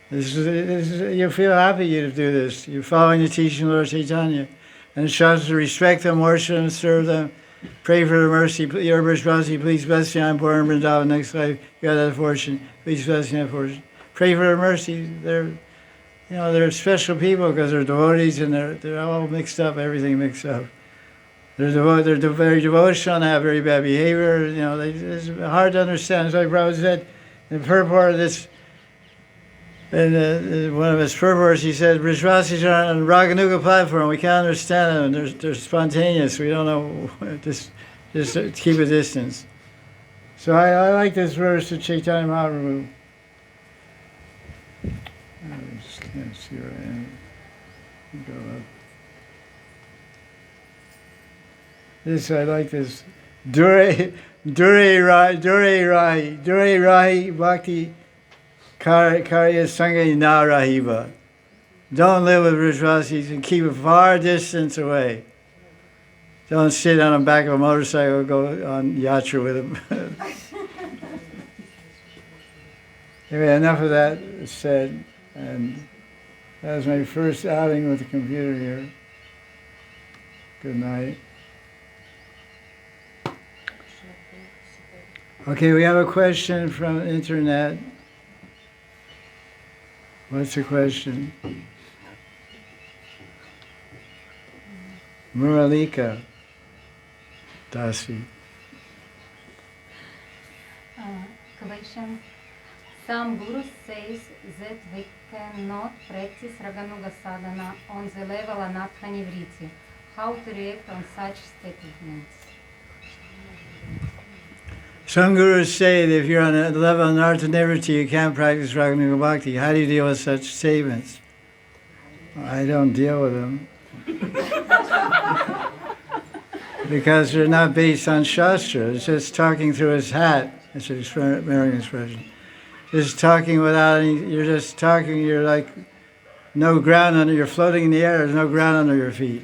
you feel happy to do this. You're following the teaching of Lord Chaitanya. And it shows to respect them, worship them, serve them, pray for their mercy. Your Vrajavasi, please bless me. I'm born in Vrindavan next life. You got that fortune. Please bless me that fortune. Pray for their mercy. They're special people because they're devotees and they're all mixed up, everything mixed up. They're very devotional, they have very bad behavior. You know, it's hard to understand. It's like Prabhupada said in the purport of this. In one of his purports, he said, Brajvasis are on Raganuga platform. We can't understand them. They're spontaneous. We don't know. Just keep a distance. So I like this verse of Chaitanya Mahaprabhu. I just can't see where I am. Go up. This, I like this. Dure Rahi Bhakti Karya Sangha Na Rahiva. Don't live with Brajvasis and keep a far distance away. Don't sit on the back of a motorcycle and go on yatra with them. Anyway, enough of that said. And that was my first outing with the computer here. Good night. Okay, we have a question from the internet. What's the question? Muralika Dasi. Question. Some guru says that we cannot practice Raganuga sadhana on the level Anatmani Vritti. How to react on such statements? Some gurus say that if you're on a level of Nartha-Nivritti, you can't practice Raganuga Bhakti. How do you deal with such statements? I don't deal with them. Because they're not based on Shastra. It's just talking through his hat. It's an American expression. Just talking without any, you're just talking, you're like no ground under, you're floating in the air, there's no ground under your feet.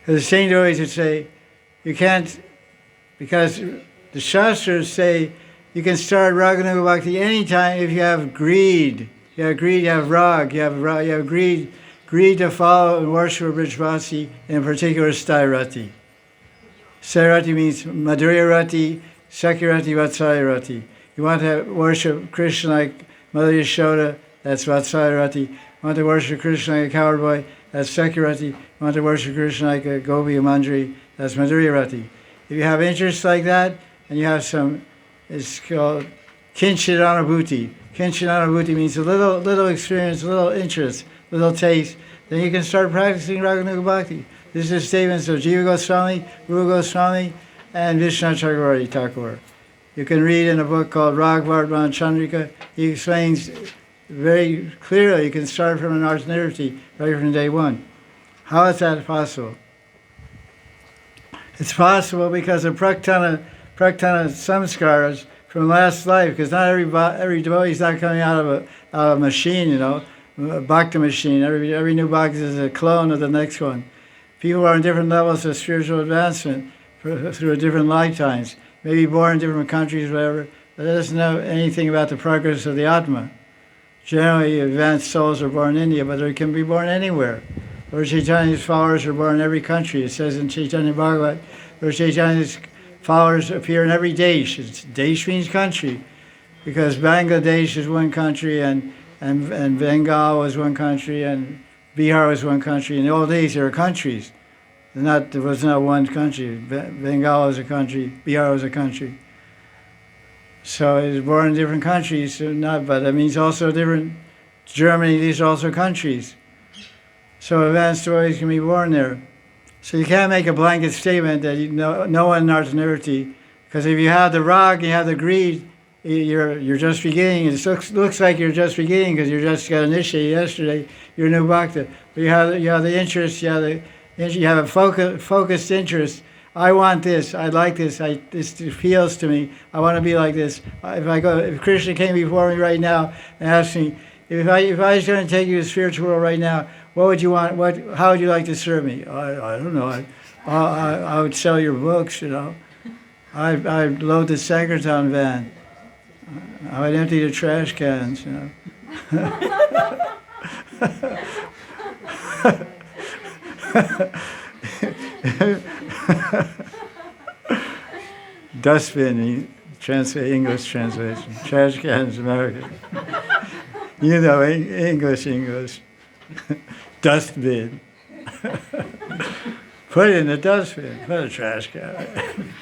The Saint always would say, you can't, because the Shastras say you can start Raganuga Bhakti anytime if you have greed. You have greed, you have rag, you have greed to follow and worship Brajvasi, in particular Stairati. Stairati means Madhurya Rati, Sakirati, Vatsalya Rati. You want to worship Krishna like Mother Yashoda, that's Vatsalya Rati. You want to worship Krishna like a coward boy, that's Sakirati. You want to worship Krishna like a Gopi Mandri, that's Madhurya Rati. If you have interests like that, and you have some, it's called Kinchit Anubhuti. Kinchit Anubhuti means a little experience, a little interest, little taste. Then you can start practicing Raganuga Bhakti. This is statements of Jiva Goswami, Rupa Goswami, and Vishnu Chakravarti Thakur. You can read in a book called Raghavardhan Chandrika. He explains very clearly you can start from an Nartha-Nivritti right from day one. How is that possible? It's possible because of praktana samskaras from last life, because not every devotee is not coming out of a machine, you know, a bhakti machine. Every new bhakti is a clone of the next one. People are on different levels of spiritual advancement through different lifetimes. Maybe born in different countries, whatever, but that doesn't know anything about the progress of the Atma. Generally, advanced souls are born in India, but they can be born anywhere. Lord Chaitanya's followers are born in every country. It says in Chaitanya Bhagavat, Lord Chaitanya's followers appear in every desh. Desh means country, because Bangladesh is one country, and Bengal was one country, and Bihar was one country. In the old days, there were countries. There was not one country. Bengal was a country, Bihar was a country. So he was born in different countries, but that means also different, Germany, these are also countries. So advanced devotees can be born there. So you can't make a blanket statement that no one in Nartha-Nivritti, because if you have the rag, you have the greed, you're just beginning. It looks like you're just beginning because you just got initiated yesterday, you're a new bhakta. But you have the interest, you have a focused interest. I want this. I like this. This appeals to me. I want to be like this. If Krishna came before me right now and asked me, if I was going to take you to the spiritual world right now, what would you want? How would you like to serve me? I don't know. I would sell your books. You know, I'd load the Sankirtan van. I would empty the trash cans. You know. Dustbin, English translation. Trash cans, American. You know, English. Dustbin. Put it in the dustbin. Put a trash can.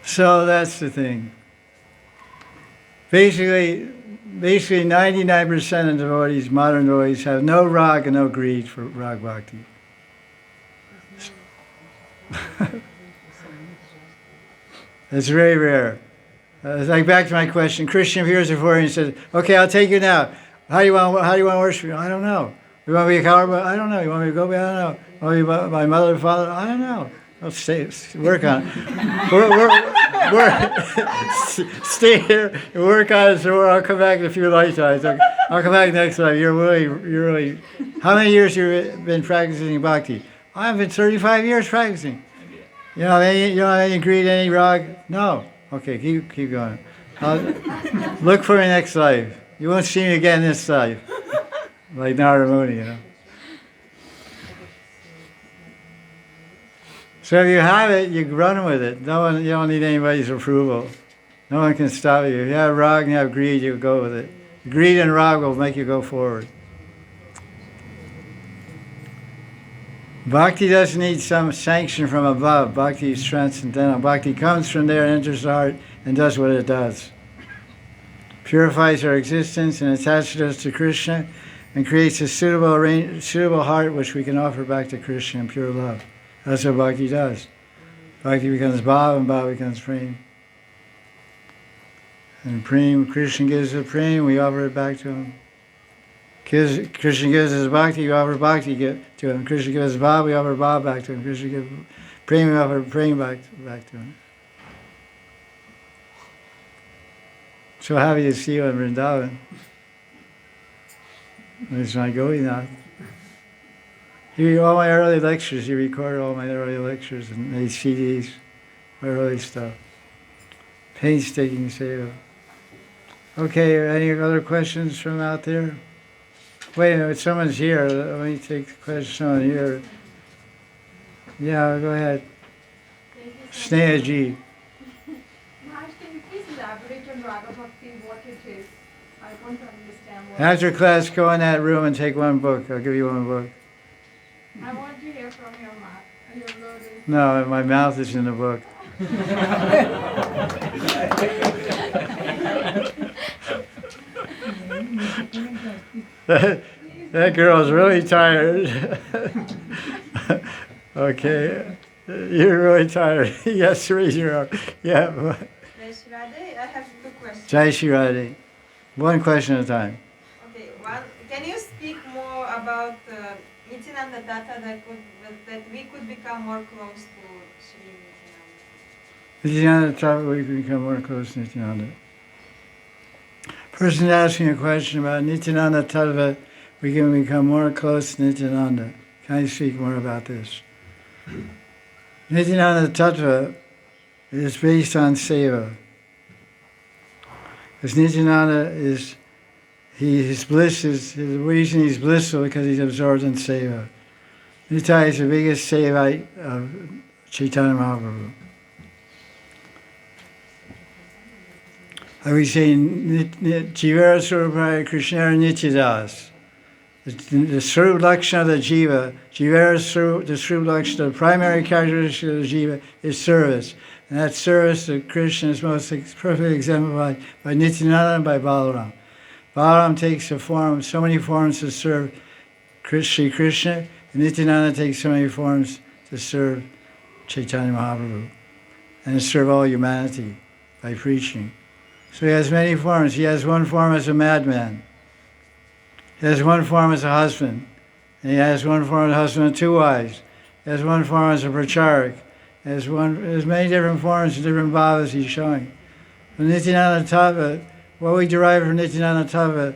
So that's the thing. Basically 99% of devotees, modern devotees, have no rag and no greed for rag bhakti. It's very rare. It's like back to my question. Krishna appears before you and says, "Okay, I'll take you now. How do you want to worship me? I don't know. You want me to be a coward? I don't know. You want me to go? I don't know. You want me to be my mother or father? I don't know. I'll work on it. Stay here and work on it. So I'll come back in a few lifetimes. I'll come back next time. You're really. How many years have you been practicing bhakti? I've been 35 years practicing. You know any greed, any rag? No. Okay, keep going. Look for me next life. You won't see me again this life. Like Narada Muni, you know. So if you have it, you run with it. You don't need anybody's approval. No one can stop you. If you have rag and you have greed, you go with it. Greed and rag will make you go forward. Bhakti doesn't need some sanction from above. Bhakti is transcendental. Bhakti comes from there, enters the heart, and does what it does. Purifies our existence and attaches us to Krishna and creates a suitable heart which we can offer back to Krishna in pure love. That's what Bhakti does. Bhakti becomes Bhava and Bhava becomes Prem. And Prem, Krishna gives us Prem, we offer it back to him. Krishna gives us Bhakti, we offer Bhakti to him. Krishna gives us Bhava, we offer Bhava back to him. Krishna gives Prem, we offer Prem back to him. So happy to see you in Vrindavan. It's my Gaudiya. All my early lectures, he recorded all my early lectures and made CDs, my early stuff. Painstaking seva. Okay, any other questions from out there? Wait a minute, someone's here. Let me take the question on here. Yeah, go ahead. Sneha Ji. Maharaj, can you please elaborate on Raga Bhakti, what it is? I want to understand what After class, go in that room and take one book. I'll give you one book. I want to hear from your mouth. Your Lord is... No, my mouth is in the book. That girl's really tired. Okay, you're really tired. Yes, raise your arm. Yeah. Jaya Shri Radhe, I have two questions. Jaya Shri Radhe. One question at a time. Okay, one. Can you speak more about Nityananda Tata that we could become more close to Sri Nityananda? Nityananda Tata, we can become more close to Nityananda. Person asking a question about Nityananda Tattva, we can become more close to Nityananda. Can I speak more about this? Nityananda Tattva is based on seva. Because Nityananda his bliss is, the reason he's blissful because he's absorbed in seva. Nitai is the biggest sevite of Chaitanya Mahaprabhu. We say Jivara Surabhaya Krishna Nityadas. The Swarup Lakshana of the Jiva, the Swarup Lakshana, the primary characteristic of the Jiva is service. And that service to Krishna is most perfectly exemplified by Nityananda and by Balaram. Balaram takes so many forms to serve Sri Krishna, and Nityananda takes so many forms to serve Chaitanya Mahaprabhu and to serve all humanity by preaching. So he has many forms. He has one form as a madman. He has one form as a husband. And he has one form as a husband of two wives. He has one form as a pracharak. There's many different forms and different bhavas he's showing. The Nityananda Tattva, what we derive from Nityananda Tattva,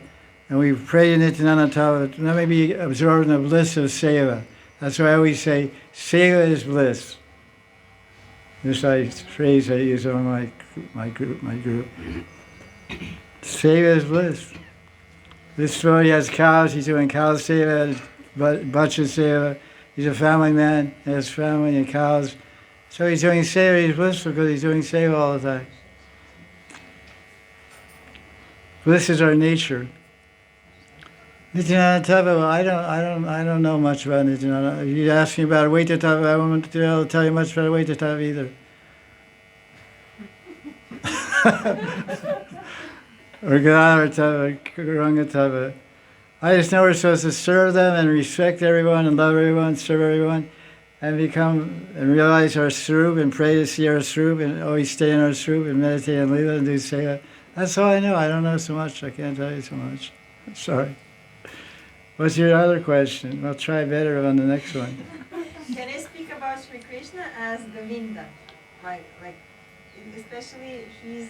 and we pray to Nityananda Tattva, let me be absorbed in the bliss of seva. That's why I always say, seva is bliss. This phrase I use on my group. Seva is bliss. This story has cows, he's doing cow seva, butcher seva. He's a family man, he has family and cows. So he's doing seva, he's blissful because he's doing seva all the time. Bliss is our nature. Nityananda Tapa, well, I don't know much about Nityananda. You asked me about Advaita Tapa, I won't be able to tell you much about Advaita Tapa either. Or Gadadhara Tapa, Gauranga Tapa. I just know we're supposed to serve them and respect everyone and love everyone, serve everyone, and become and realize our Swarup and pray to see our Swarup and always stay in our Swarup and meditate on Leela and do Seva. That's all I know. I don't know so much. I can't tell you so much. Sorry. What's your other question? I'll try better on the next one. Can you speak about Sri Krishna as Govinda? Like, especially this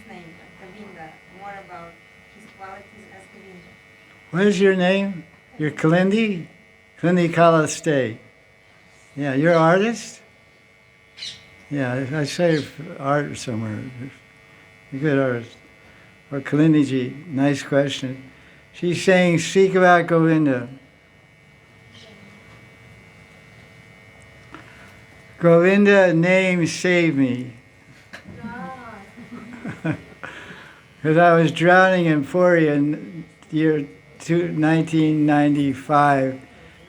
name, Govinda, more about his qualities as Govinda. What is your name? You're Kalindi? Kalindi Kalaste. Yeah, you're an artist? Yeah, I say art somewhere. You're a good artist. Or Kalindiji, nice question. She's saying, speak about Govinda. Govinda name saved me. Because I was drowning in Puri in the year 1995.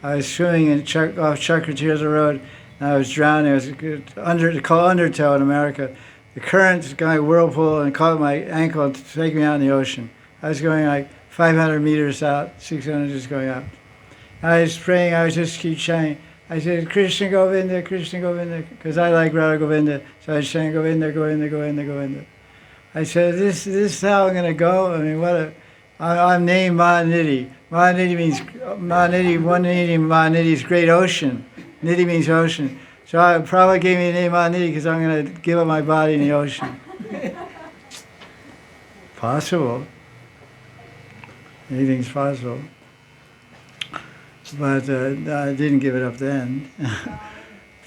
I was swimming off Chakratirtha Road, and I was drowning. It was called undertow in America. The current's going whirlpool and caught my ankle and take me out in the ocean. I was going like 500 meters out, 600 just going out. I was praying, I was just keep chanting. I said, Krishna Govinda, because I like Radha Govinda. So I was saying, Govinda, Govinda, Govinda, Govinda. I said, this is how I'm going to go. I mean, I'm named Mahanidhi. Mahanidhi means, one meaning Mahanidhi is great ocean. Nidhi means ocean. So I probably gave me the name Mahanidhi because I'm going to give up my body in the ocean. Possible. Anything's possible. But I didn't give it up then.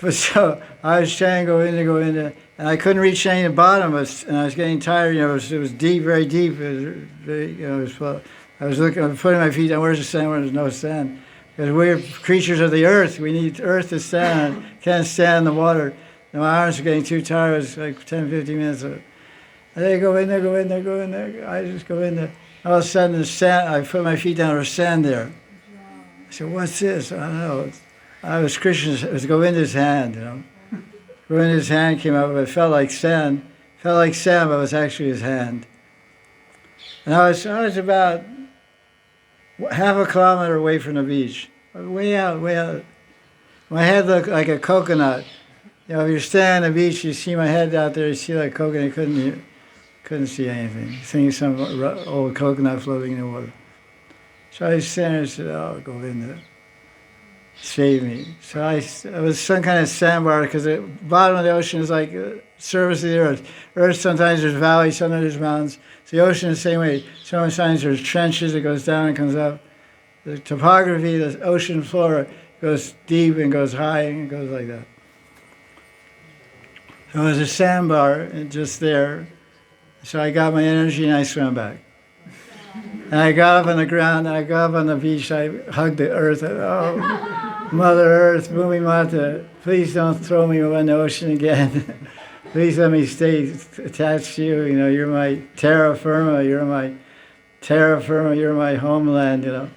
But so I was chanting Govinda, and I couldn't reach any of the bottom, and I was getting tired. You know, it was deep, very deep. It was very, you know, I was putting my feet down. Where's the sand? Where's no sand? Because we're creatures of the earth. We need earth to stand on. Can't stand in the water. And my arms were getting too tired. It was like 10, 15 minutes. I go in there. I just go in there. All of a sudden, the sand. I put my feet down. There was sand there. I said, "What's this?" I don't know. I was Krishna's. It was Govinda's hand. You know, Govinda's hand came up. It felt like sand. But it was actually his hand. And I was about half a kilometer away from the beach. Way out. My head looked like a coconut. You know, if you're standing on the beach, you see my head out there. You see like coconut. You couldn't see anything. Seeing some old coconut floating in the water. So I was standing there and said, "Oh, Govinda, save me." So it was some kind of sandbar because the bottom of the ocean is like surface of the earth. Earth, sometimes there's valleys, sometimes there's mountains. So the ocean is the same way. Sometimes there's trenches, it goes down and comes up. The topography, the ocean floor goes deep and goes high and it goes like that. So it was a sandbar just there. So I got my energy and I swam back. And I got up on the ground, and I got up on the beach, I hugged the earth. Oh, Mother Earth, Bhumi Mata, please don't throw me in the ocean again. Please let me stay attached to you. You know, you're my terra firma, you're my homeland, you know.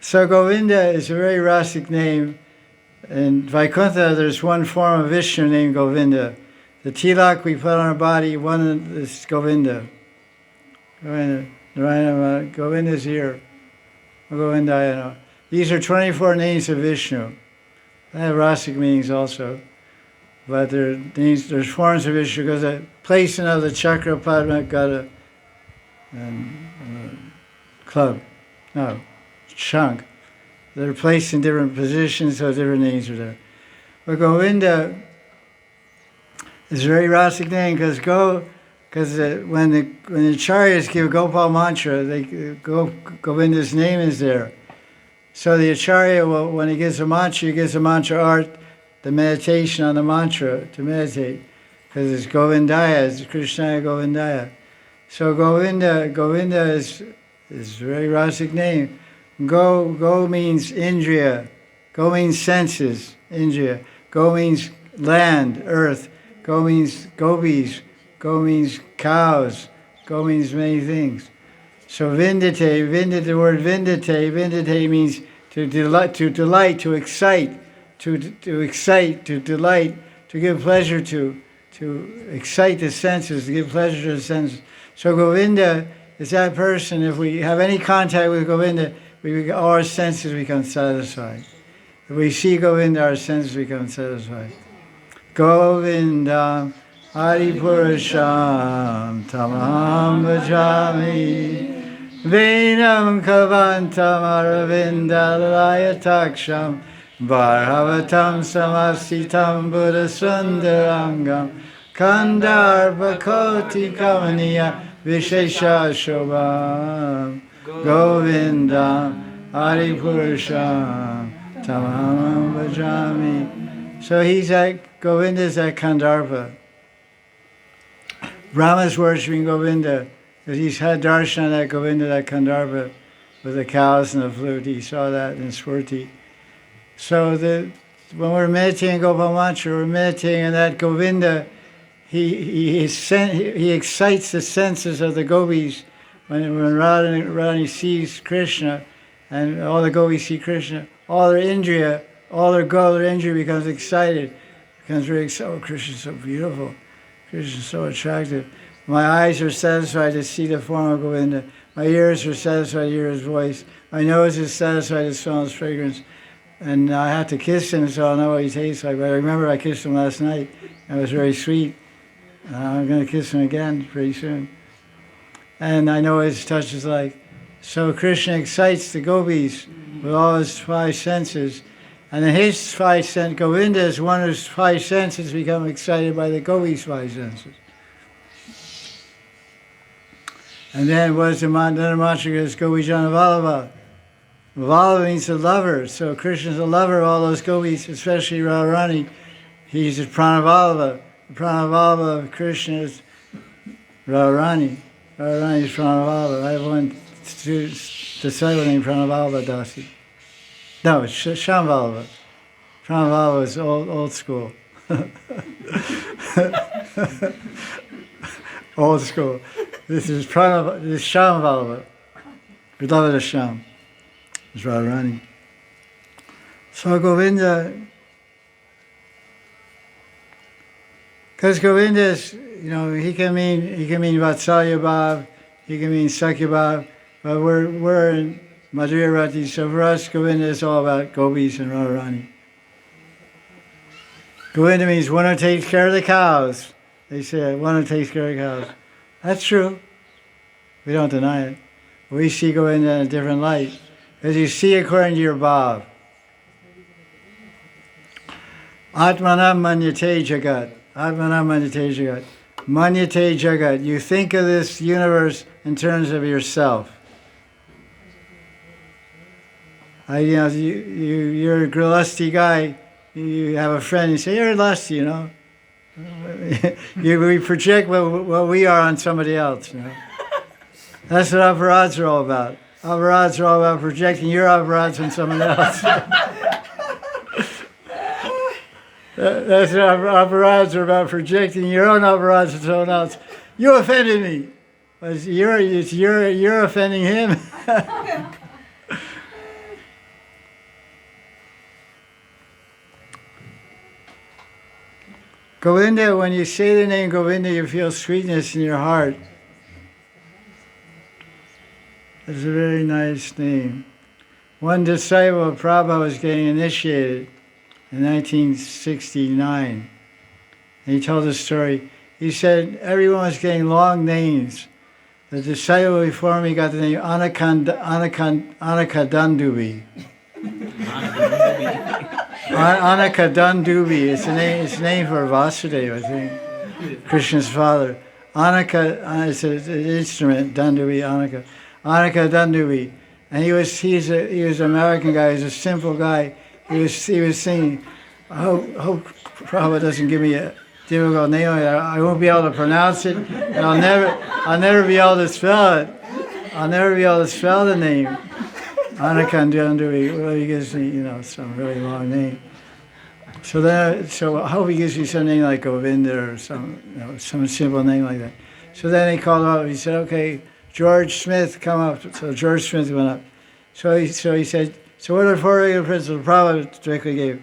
So Govinda is a very rasic name. In Vaikuntha, there's one form of Vishnu named Govinda. The tilak we put on our body, one is Govinda. Govinda's here. Govindayana. These are 24 names of Vishnu. They have rasic meanings also. But there's forms of Vishnu because the placement of the chakra, padma, gada, and club. No, shank. They're placed in different positions, so different names are there. But Govinda is a very rasic name because when the acharyas give Gopal mantra, Govinda's name is there. So the acharya, when he gives a mantra art, the meditation on the mantra to meditate, because it's Govindaya, it's Krishna Govindaya. So Govinda is a very rasic name. Go means Indriya. Go means senses, Indriya. Go means land, earth. Go means gopis. Go means cows. Go means many things. So vindite, the word vindite means to delight, to excite, to excite, to delight, to give pleasure to excite the senses, to give pleasure to the senses. So Govinda is that person. If we have any contact with Govinda, all our senses become satisfied. If we see Govinda, our senses become satisfied. Govinda Hari Purusham Tamam Bhajami Vinam Kavantam Aravinda Layataksham Bharavatam Samasitam Buddha Sundarangam Kandar Koti Kamaniya Vishesha Shobham Govinda Hari Purusham Tamam Bhajami. So he's at Govinda's at Kandarpa. Brahma's worshiping Govinda because he's had darshan at Govinda at Kandarpa with the cows and the flute. He saw that in Swati. So when we're meditating Gopal Mantra, we're meditating on that Govinda. He excites the senses of the gopis when Radha sees Krishna, and all the gopis see Krishna. All their indriya becomes excited, becomes very excited. Oh, Krishna's so beautiful. Krishna's so attractive. My eyes are satisfied to see the form of Govinda. My ears are satisfied to hear his voice. My nose is satisfied to smell his fragrance. And I have to kiss him so I'll know what he tastes like. But I remember I kissed him last night. It was very sweet. I'm going to kiss him again pretty soon. And I know what his touch is like. So Krishna excites the gopis with all his five senses. And then his five senses, Govinda is one whose five senses become excited by the gopis' five senses. And then what is the mantra? Is Govijana Vallabha. Vallabha means the lover. So Krishna's a lover of all those gopis, especially Radharani. He's a Pranavallabha. The Pranavallabha of Krishna is Radharani. Radharani is Pranavallabha. I have one disciple named Pranavallabha Dasi. No, it's Shamvallabha. Pranavallabha is old school. Old school. This is Shamvallabha. Beloved of Sham. It's Radharani. So Govinda, because Govinda is, he can mean Vatsalya Bhav, he can mean Sakya Bhav, but we're in Madhurya Rati, so for us Govinda is all about gopis and Radharani. Govinda means one who takes care of the cows. They say one who takes care of the cows. That's true. We don't deny it. We see Govinda in a different light. Because you see according to your bhav. Atmanam manyate jagat. Atmanam manyate jagat. Manyate jagat. You think of this universe in terms of yourself. You're a lusty guy. You have a friend. You say, you're lusty, we project what we are on somebody else. That's what aparads are all about. Aparads are all about projecting your aparads on someone else. That's what aparads are about, projecting your own aparads on someone else. You offended me. You're offending him. Govinda, when you say the name Govinda, you feel sweetness in your heart. It's a very nice name. One disciple of Prabhupada was getting initiated in 1969. And he told a story. He said everyone was getting long names. The disciple before me got the name Anakadandubi. Anakadandubi. It's a name for Vasudeva, I think. Krishna's father. Anaka, it's an instrument, Dandubi, Anaka. Anaka Dandubi. And he was an American guy, he's a simple guy. He was singing, I hope Prabhupada doesn't give me a difficult name. I won't be able to pronounce it, and I'll never be able to spell it. I'll never be able to spell the name. Anaka Dandubi. Well, he gives me, some really long name. So I hope he gives me some name like Govinda or some simple name like that. So then he called him up. He said, "Okay, George Smith come up. So George Smith went up. So he said, so what are the four regular principles Prabhupada directly gave?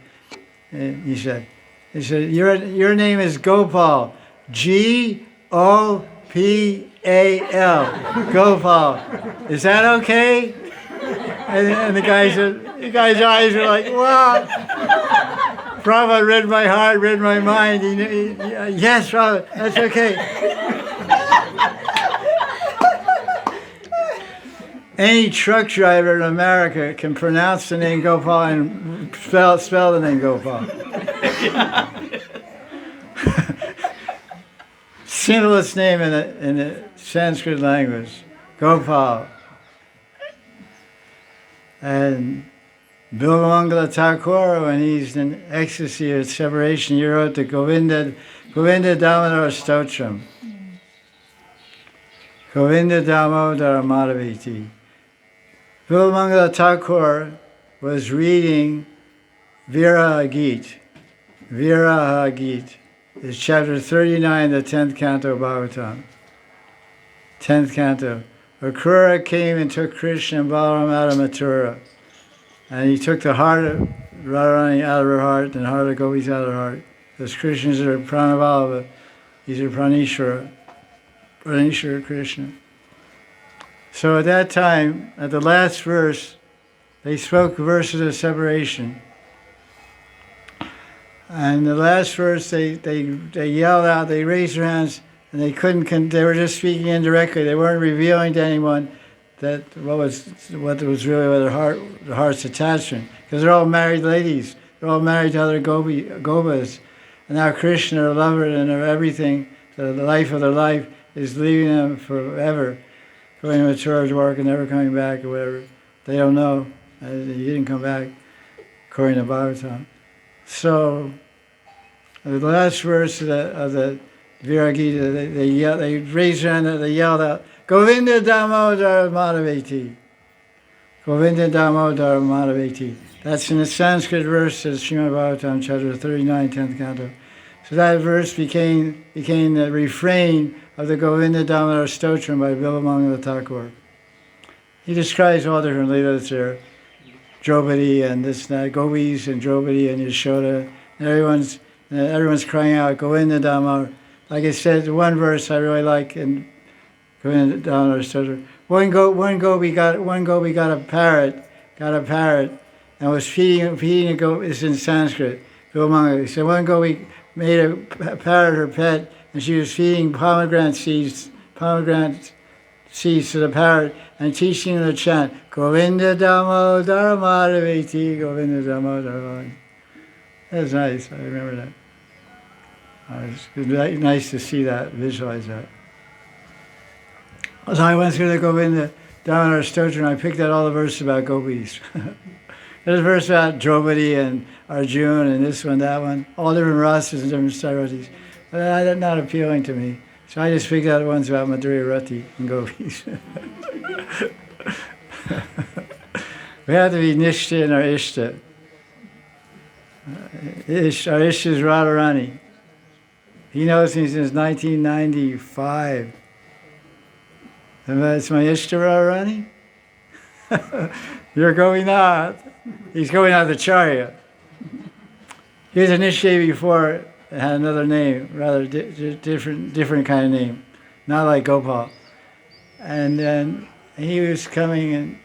And he said, your name is Gopal. Gopal. Gopal. Is that okay? And the guy's eyes are like, wow. Prabhupada read my heart, read my mind. Yes, Prabhupada, that's okay. Any truck driver in America can pronounce the name Gopal and spell the name Gopal. Simplest name in the Sanskrit language, Gopal. And Bilgamangala Thakur, when he's in ecstasy or separation, he wrote the Govinda Damodar Stotram. Govinda Damodar Madhaviti. Bilgamangala Thakur was reading Viraha Gita. Viraha Gita is chapter 39, the 10th canto of Bhagavatam. 10th canto. Akrura came and took Krishna and Balaram out of Mathura. And he took the heart of Radharani out of her heart and the heart of Gopis out of her heart. Because Krishna's are Pranavallabha, he's a Pranishwara Krishna. So at that time, at the last verse, they spoke verses of separation. And the last verse, they yelled out, they raised their hands, and they they were just speaking indirectly. They weren't revealing to anyone that what was really their heart's attachment. Because they're all married ladies. They're all married to other Gopas. And now Krishna, their lover and their everything, the life of their life, is leaving them forever. Going to Mathura to work and never coming back or whatever. They don't know. He didn't come back, according to Bhagavatam. So, the last verse of the Viragita, they raised their hand, they yelled out, Govinda Damodar Madhaveti. Govinda Damodar Madhaveti. That's in the Sanskrit verse of Srimad Bhagavatam, chapter 39, 10th canto. So that verse became the refrain of the Govinda Damodar Stotram by Bilgamangala Thakur. He describes all different leelas there. Draupadi and this and that, Gopis and Draupadi and Yashoda. And everyone's crying out, Govinda Damodar. Like I said, one verse I really like in Govinda Damodar Stotram. One gopi got a parrot, and was feeding a goat. It's in Sanskrit. Bilgamangala. He said one gopi made a parrot her pet, and she was feeding pomegranate seeds to the parrot and teaching her to chant Govinda Damodar Madhaveti, Govinda Damodar Madhaveti. That was nice. I remember that. It was nice to see that, visualize that. So I went through the Govinda Damodar Stotram. I picked out all the verses about gopis. There's a verse about Draupadi and Arjuna and this one, that one, all different rasas and different styrotis. But that's not appealing to me. So I just picked out the ones about Madhurya Rati and gopis. We have to be nishta in our ishta. Our ishta is Radharani. He knows me since 1995. And that's my ishta Radharani? You're going out. He's going out the Charya. He was initiated before, it had another name, rather different kind of name, not like Gopal. And then he was coming and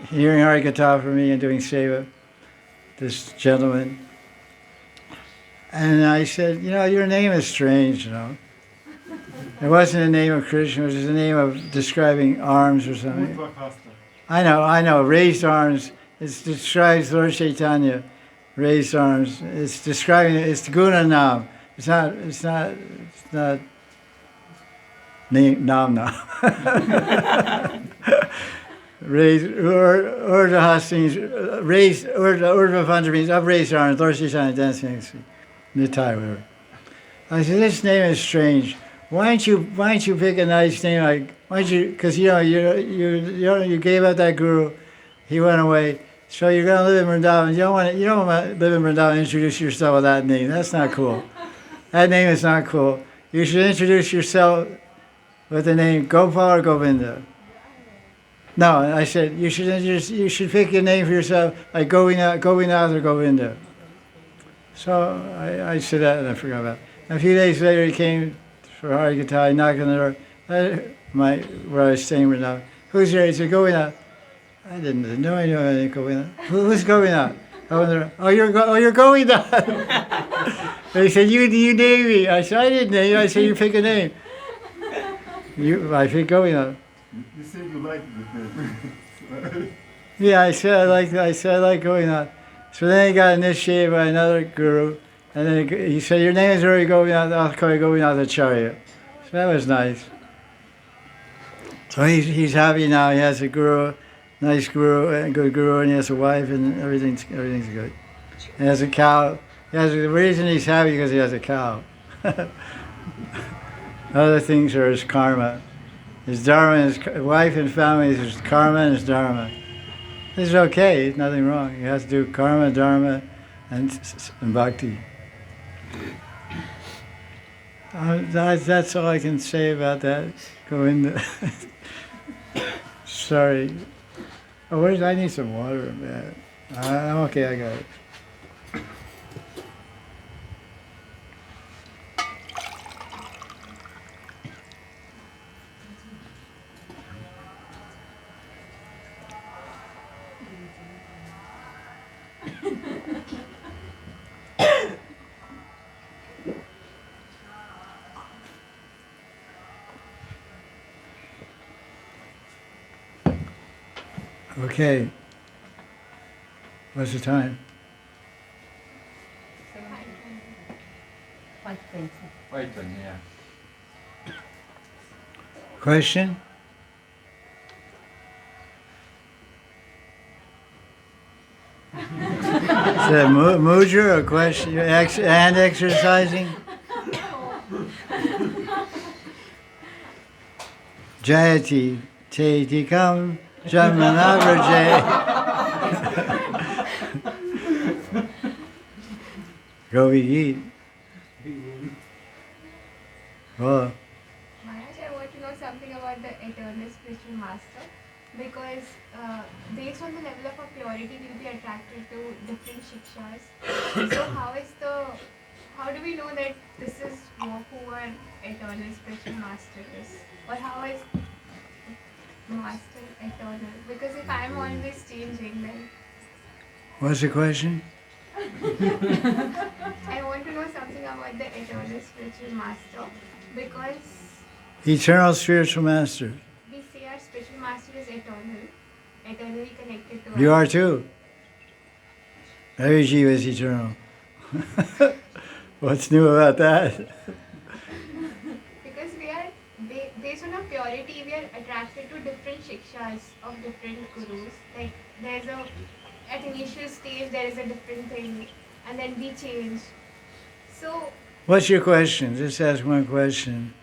hearing Hari Katha from me and doing seva, this gentleman. And I said, your name is strange, It wasn't the name of Krishna, it was the name of describing arms or something. I know, raised arms. It describes Lord Chaitanya, raised arms. It's describing, it's guna nam. It's not nam nam. Raised, urdhva vandra means upraised arms, Lord Chaitanya dancing, Nitai, whatever. I said, this name is strange. Why don't you pick a nice name like, because you gave up that guru, he went away. So you're going to live in Vrindavan. You don't want to live in Vrindavan and introduce yourself with that name. That's not cool. That name is not cool. You should introduce yourself with the name Gopal or Govinda. No, I said you should pick a name for yourself, like Govinath or Govinda. So I said that and I forgot about it. A few days later he came for Hari Katha, I knocked on the door. Where I was staying right now. Who's there? He said, Govinath. I didn't know anything Govinath. Who's Govinath? You're Govinath. They said, you named me. I said, I didn't name you. I said, you pick a name. I picked Govinath. You said you liked the name. Yeah, I said I like Govinath. So then he got initiated by another guru, and then he said, your name is already Govinath, I'll call you Govinath Acharya. So that was nice. So he's happy now, he has a guru, nice guru, a good guru, and he has a wife, and everything's good. He has a cow. The reason he's happy because he has a cow. Other things are his karma. His dharma, his wife and family is his karma and his dharma. This is okay, there's nothing wrong. He has to do karma, dharma, and bhakti. That's all I can say about that. Govinda. Sorry. Oh, I need some water, man. Okay, I got it. Okay. What's the time? 5:20. Wait a minute. Question? Is that mudra or question? And exercising? Jayati te tikam Jamanavraje. Go eat. Well. Maharaj, I want to know something about the eternal spiritual master, because based on the level of our purity, we'll be attracted to different shikshas. So how do we know that this is who our eternal spiritual master is? Or how is master eternal? Because if I'm always changing, then... What's the question? I want to know something about the eternal spiritual master, because Eternal spiritual master. we say our spiritual master is eternally connected to us. You are too. Every jiva is eternal. What's new about that? Because we are, based on our purity, we are attracted to different shikshas of different gurus. Like at initial stage there is a different thing, and then we change. So, What's your question? Just ask one question.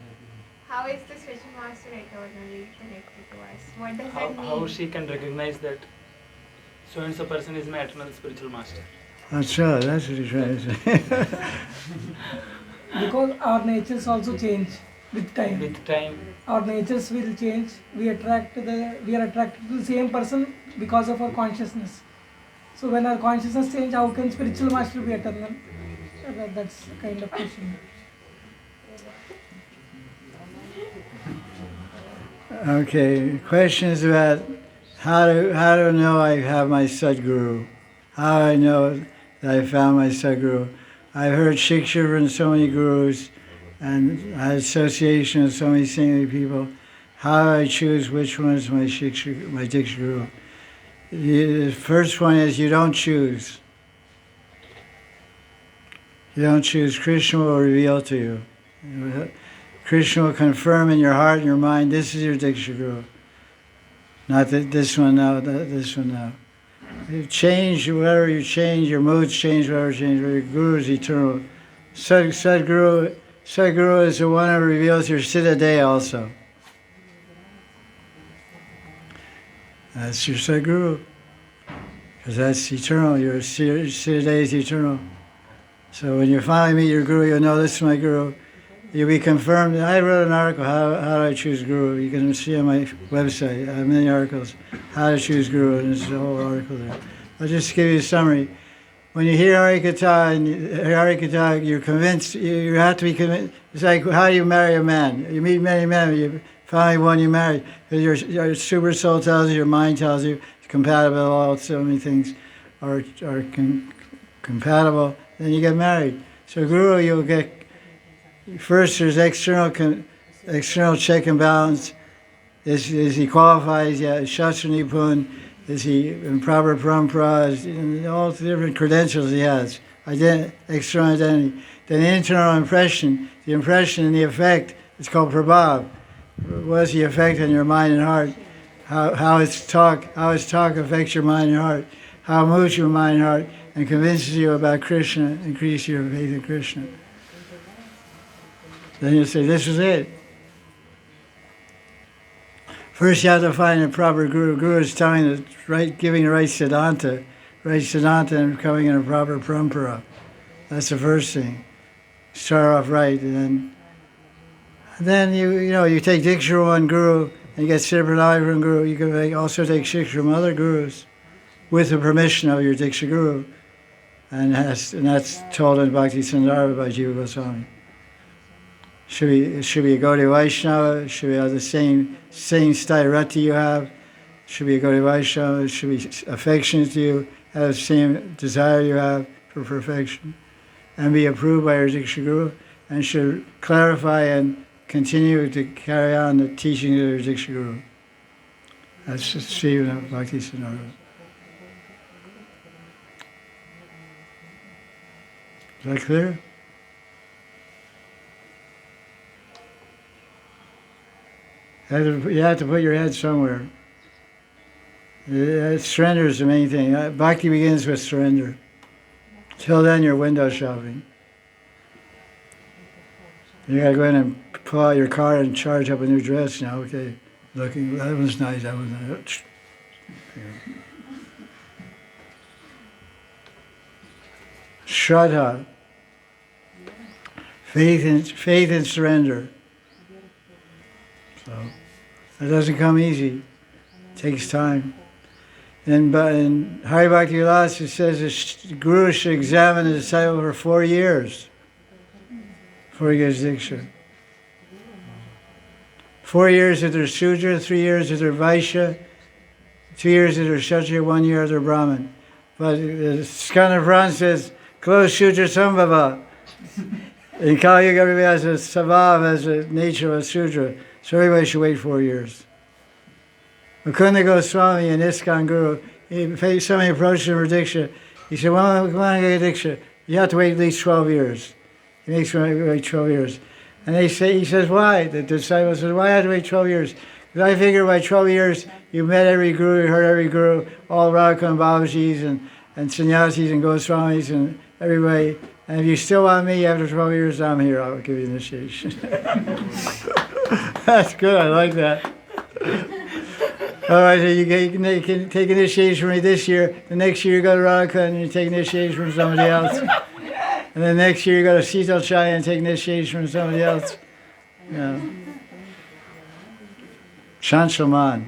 how is the spiritual master eternally connected to us? What does How, that mean? how she can recognize that so and so person is my eternal spiritual master? That's right, that's what he's trying to say. Because our natures also change with time. With time, Our natures will change. We are attracted to the same person because of our consciousness. So when our consciousness change, how can spiritual master be eternal? That's the kind of question. Okay, questions about how to know I have my Sadguru. How I know that I found my Sadguru. I've heard Shiksha from so many gurus and I had association with so many saintly people. How do I choose which one is my Shiksha, my Diksha Guru? The first one is you don't choose. You don't choose. Krishna will reveal to you. Krishna will confirm in your heart and your mind, this is your Diksha Guru. Not that this one now, this one now. You change, whatever you change, your moods change, whatever change, your Guru is eternal. Sadguru is the one who reveals your Siddha Day also. That's your Sadguru. Because that's eternal, your Siddha Day is eternal. So when you finally meet your Guru, you'll know this is my Guru. you'll be confirmed. I wrote an article, how do I choose guru. You can see on my website. I have many articles, how to choose guru, and there's a whole article there. I'll just give you a summary. When you hear Hari Katha, you're convinced, you have to be convinced. It's like, how do you marry a man? You meet many men, you finally one you marry. Because your super soul tells you, your mind tells you, it's compatible, all so many things are compatible, then you get married. So guru, you'll get, first there's external check and balance. Is he qualified? Is he Shastra Nipun? Is he in proper parampara? All the different credentials he has. External identity. Then internal impression. The impression and the effect is called prabhav. What is the effect on your mind and heart? How his talk affects your mind and heart. How it moves your mind and heart and convinces you about Krishna, increases your faith in Krishna. Then you'll say, this is it. First you have to find a proper guru. Guru is giving the right Siddhanta and coming in a proper parampara. That's the first thing. Start off right, and then you take diksha from one guru and you get siddha from guru. You can also take shiksha from other gurus with the permission of your diksha guru. And that's told in Bhakti Sundara by Jiva Goswami. It should be a Gaudiya Vaisnava. It should have the same sthairati you have. It should be a Gaudiya Vaisnava. It should be affectionate to you. Have the same desire you have for perfection, and be approved by your diksha guru, and should clarify and continue to carry on the teachings of your diksha guru. That's just Srila Bhakti Sundara. Is that clear? You have to put your head somewhere. Surrender is the main thing. Bhakti begins with surrender. Till then, you're window shopping. You gotta go in and pull out your car and charge up a new dress now. Okay, looking, that was nice, that was nice. Shraddha. Faith and surrender. So, that doesn't come easy. It takes time. And in Hari Bhakti Vilas, it says the guru should examine the disciple for 4 years before he gets diksha. 4 years if they're Shudra, 3 years if they're Vaishya, 2 years if they're Kshatriya, 1 year if they're Brahmin. But Skanda Puran says, close Shudra Sambhava. In Kali Yuga, everybody has a savab, has a nature of a Shudra. So everybody should wait 4 years. Mukunda Goswami and ISKCON Guru, somebody approached him for diksha. He said, well, when I get diksha, you have to wait at least 12 years. He makes me wait 12 years. And he says, why? The disciple says, why have to wait 12 years? Because I figure by 12 years, you've met every guru, you heard every guru, all Radha Kunda Babajis and sannyasis and Goswamis and everybody. And if you still want me after 12 years, I'm here. I'll give you initiation. That's good. I like that. All right, so you can take initiation from me this year. The next year you go to Radha Kunda and you take initiation from somebody else. And then next year you go to Sital Chai and take initiation from somebody else. Shanshaman.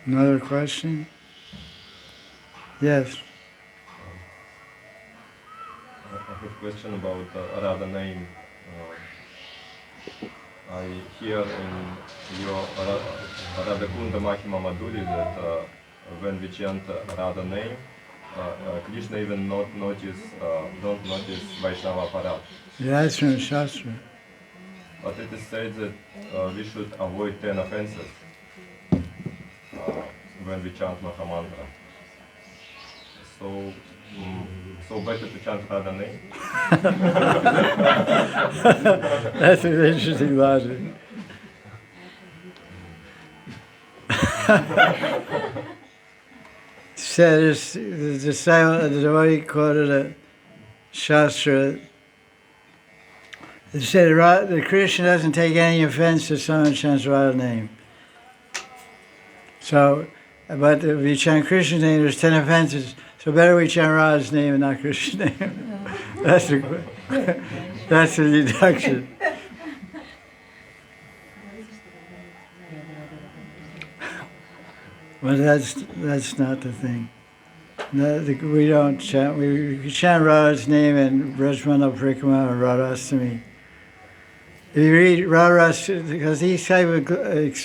Another question? Yes. I have a question about Radha name. I hear in your Radha Kunda Mahima Madhuri that when we chant Radha name, Krishna even don't notice Vaishnava Parat. Yeah, that's from Shastra. But it is said that we should avoid 10 offenses when we chant Mahamantra. So better to chant Radha name? That's an interesting logic. Said the devotee quoted a Shastra. It said that Krishna doesn't take any offense to someone who chants Radha name. So But if we chant Krishna's name, there's 10 offenses. So better we chant Radha's name and not Krishna's name. That's the deduction. But that's not the thing. We don't chant. We chant Radha's name in Brajmana Parikama or Radhastami. If you read Radha, because these type of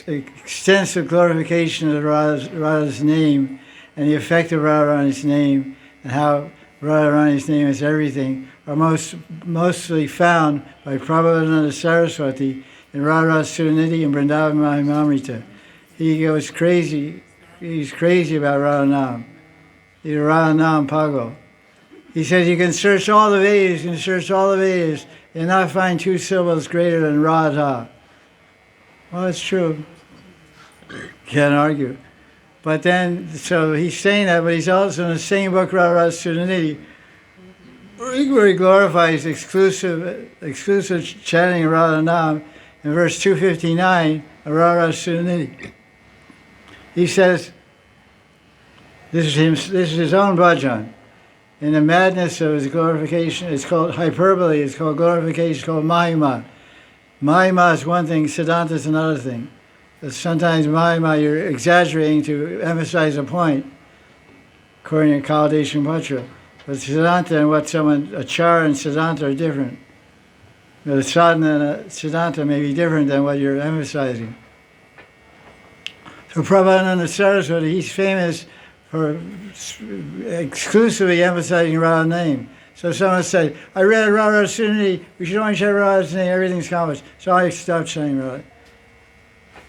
extensive glorification of Radha's name and the effect of Radharani's name and how Radharani's name is everything are mostly found by Prabhupada Saraswati in Radha Sunidhi and Vrindavan Mahimamrita. He goes crazy. He's crazy about Radhanam. He's a Radhanam Pagal. He says you can search all the Vedas, and not find 2 syllables greater than Radha. Well, it's true. Can't argue. But then, so he's saying that, but he's also in the same book, Radha Sunidhi, where he glorifies exclusive chanting of Radhanam in verse 259 of Radha Sunidhi. He says, this is his own bhajan. In the madness of his glorification, it's called hyperbole, it's called glorification, it's called mahima. Mahima is one thing, Siddhanta is another thing. But sometimes mahima, you're exaggerating to emphasize a point, according to Kaladeshan Patra. But Siddhanta and what Achara and Siddhanta are different. The sadhana and Siddhanta may be different than what you're emphasizing. So Prabhupada Saraswati, he's famous for exclusively emphasizing Radha's name. So someone said, I read Radha Sunidhi, we should only chant Radha's name, everything's accomplished. So I stopped chanting Radha.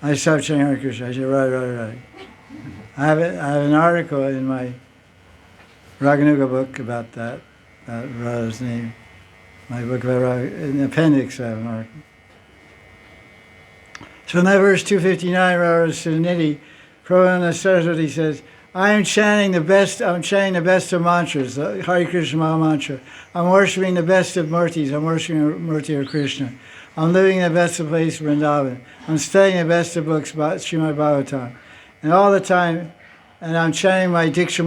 I stopped chanting Hare Krishna. I said, Radha, Radha, Radha. I have an article in my Raganuga book about that, about Radha's name. My book about Radha, in the appendix I have an article. So in that verse 259, Radha Sunidhi, Prabhupada Saraswati says, I'm chanting the best of mantras, the Hari Krishna Maha Mantra. I'm worshiping the best of murtis. I'm worshiping a murti of Krishna. I'm living the best of place, Vrindavan. I'm studying the best of books about Srimad Bhagavatam. And all the time, and I'm chanting my Diksha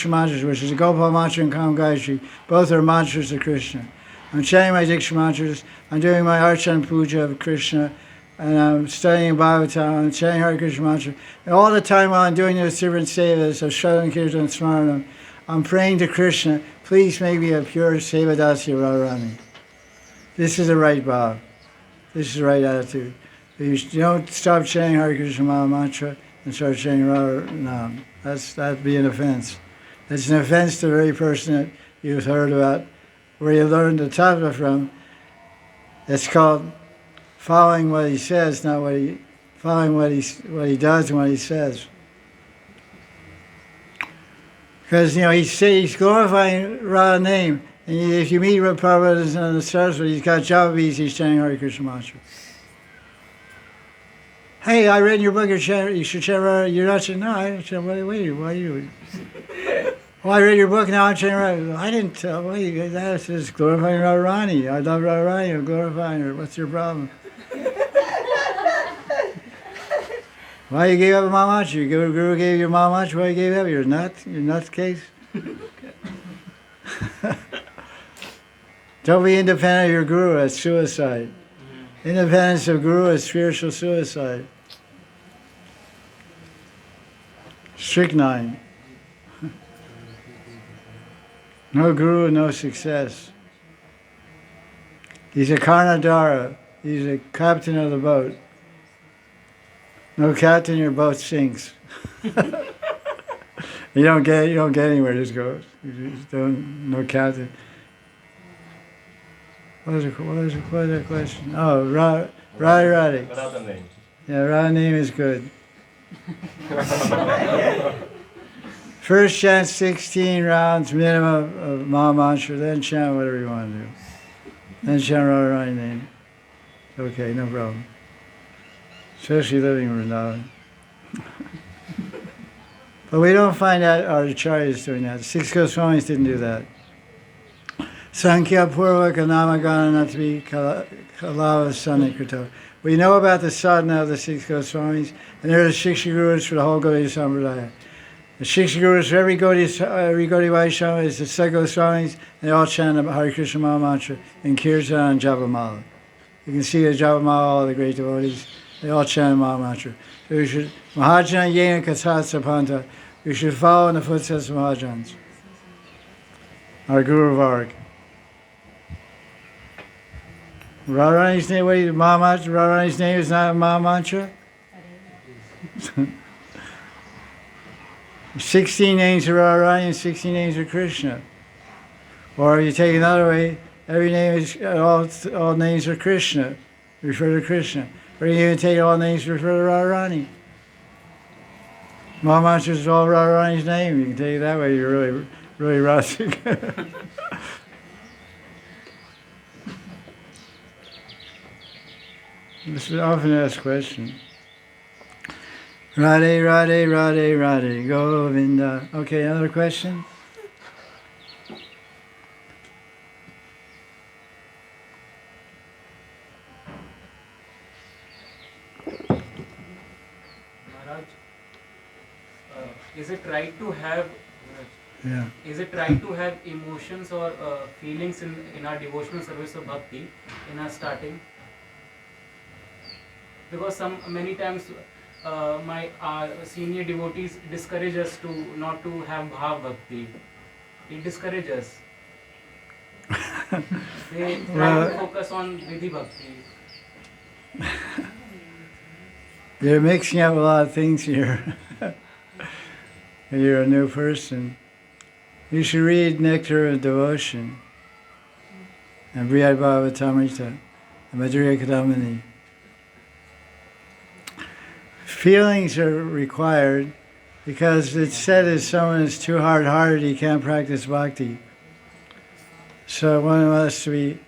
mantras, which is the Gopal mantra and Kam Gayatri. Both are mantras of Krishna. I'm chanting my Diksha mantras. I'm doing my Archan Puja of Krishna. And I'm studying Bhagavatam, I'm chanting Hare Krishna mantra. And all the time while I'm doing those different sevas of Shravan Kirtan and Smaranam, I'm praying to Krishna, please make me a pure Sevadasi Radharani. This is the right bhav. This is the right attitude. If you don't stop chanting Hare Krishna Maha Mantra and start chanting Radharani, that'd be an offense. It's an offense to the very person that you've heard about, where you learned the tattva from. It's called following what he says, not following what he does and what he says. Because he's glorifying Radha's name, and if you meet Prabhupada in the Saraswati, he's got java beads, he's chanting Hare Krishna mantra. Hey, I read in your book you should chant Radha. You're not saying, no, I didn't chant. Why are you? Well, I read your book, now I'm chanting Radha. I didn't tell. That's just glorifying Radharani. I love Radharani, I'm glorifying her. What's your problem? Why you gave up a Maha Mantra? Your Guru gave you a Maha Mantra, why you gave up? You're nuts? You're nuts case? Don't be independent of your Guru, that's suicide. Independence of Guru is spiritual suicide. Strychnine. No Guru, no success. He's a Karnadara. He's a captain of the boat. No captain, your boat sinks. you don't get anywhere. Just go. No captain. What was the question? Oh, Radha. Radha name. Yeah, Radha name is good. First chant 16 rounds minimum of Maha Mantra, then chant whatever you want to do. Then chant Radharani name. Okay, no problem. Especially living in Vrindavan. But we don't find that our acharyas doing that. The 6 Goswamis didn't do that. Sankhya Purvaka Namagana Natvi Kalava Sanikrito. We know about the sadhana of the 6 Goswamis, and they're the Shiksha Gurus for the whole Gaudiya Sampradaya. The Shiksha Gurus for every Gaudiya Vaisnava is the 6 Goswamis, and they all chant the Hari Krishna Maha Mantra in Kirtan and Javamala. You can see the Javamala, all the great devotees, they all chant Maha Mantra. So we should, Mahajana Yena Katat Sapanta, we should follow in the footsteps of Mahajans. Our Guru Varg. Radharani's name, what is Maha Mantra? Radharani's name is not Maha Mantra? 16 names of Radharani and 16 names of Krishna. Or if you take another way, every name is, all names are Krishna, refer to Krishna. Or you even take all names refer to Radharani. Maha Mantra is all Radharani's name. You can take it that way, you're really rustic. This is an often asked question. Radhe, Radhe, Radhe, Radhe, Govinda. Okay, another question? Maharaj, is it right to have Yeah. Is it right to have emotions or feelings in our devotional service of bhakti in our starting? Because many times my senior devotees discourage us not to have bhav bhakti. It discourages us. They try to focus on vidhi bhakti. You're mixing up a lot of things here. You're a new person. You should read Nectar of Devotion and Brihad Bhagavatamrita and Madhurya Kadamini. Feelings are required because it's said if someone is too hard-hearted, he can't practice bhakti. So one of us to be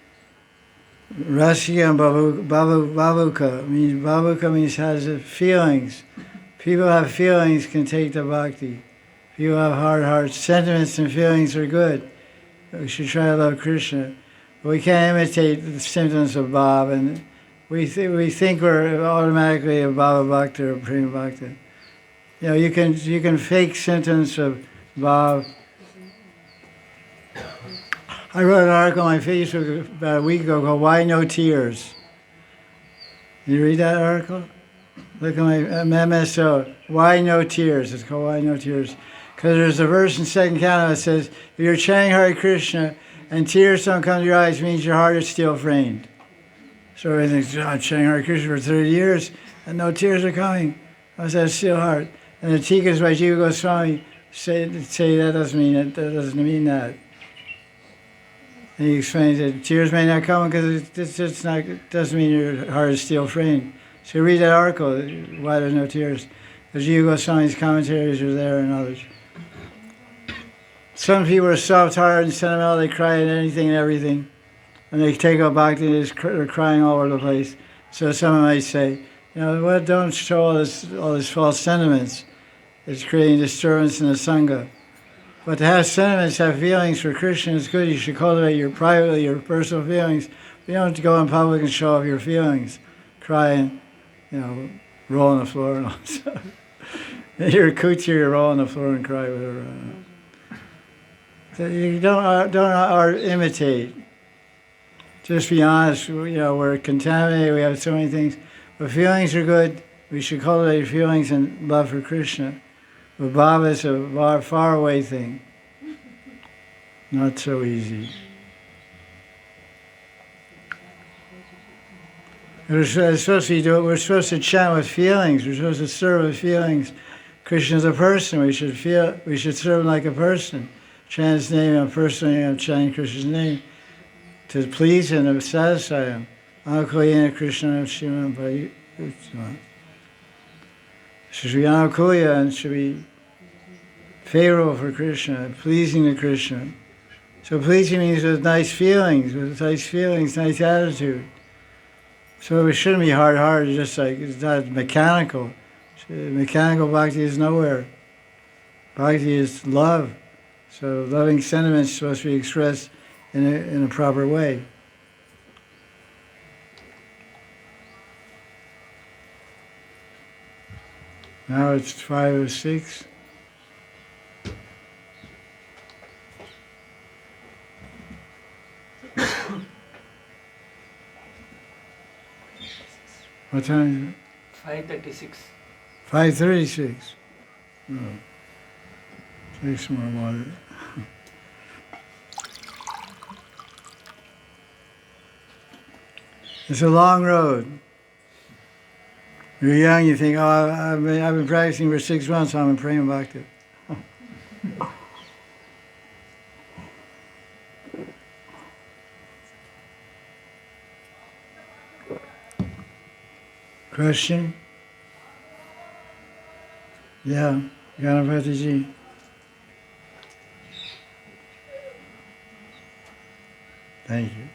Rasika and Babuka. Babuka means has feelings. People have feelings can take the bhakti. People have hard hearts. Sentiments and feelings are good. We should try to love Krishna. But we can't imitate the symptoms of Bhav, and we think we're automatically a Bhava Bhakta or a Prema Bhakta. You know, you can fake symptoms of Bhav. I wrote an article on my Facebook about a week ago called "Why No Tears." Did you read that article? Look at my MSO. Why no tears? It's called "Why No Tears." Because there's a verse in second canto that says, if you're chanting Hare Krishna and tears don't come to your eyes, it means your heart is still framed. So everybody thinks, I'm chanting Hare Krishna for 30 years and no tears are coming. I said, still heart. And the Tikas by Jiva Goswami say that doesn't mean it. That doesn't mean that. And he explains that tears may not come because it doesn't mean your heart is still framed. So read that article, why there's no tears. Because Jiva Goswami's commentaries are there and others. Some people are soft-hearted and sentimental, they cry at anything and everything. And they take up bhakti and they're crying all over the place. So someone might say, you know, well, don't show all this false sentiments. It's creating disturbance in the Sangha. But to have sentiments, have feelings for Krishna is good. You should cultivate your personal feelings. You don't have to go in public and show off your feelings. Cry and, you know, roll on the floor and all that stuff. You're a kuchi, you roll on the floor and cry, whatever. So you don't imitate. Just be honest. You know, we're contaminated. We have so many things. But feelings are good. We should cultivate feelings and love for Krishna. But bhava is a far away thing. Not so easy. We're supposed to chant with feelings. We're supposed to serve with feelings. Krishna is a person. We should serve him like a person. Chant his name. I'm personally chanting Krishna's name to please him, to satisfy him. Anukulya Krishna Shivam Payutma. Should be anukulya and should be favorable for Krishna, pleasing to Krishna. So pleasing means with nice feelings, nice attitude. So it shouldn't be hard-hearted, just like it's not mechanical. Mechanical bhakti is nowhere. Bhakti is love. So loving sentiments is supposed to be expressed in a proper way. Now it's 5:06. What time is it? 5:36. 5:36. Oh. Take some more water. It's a long road. When you're young, you think, oh, I've been practicing for 6 months, so I'm praying Bhakti. Question? Yeah, Ganapati ji. Thank you.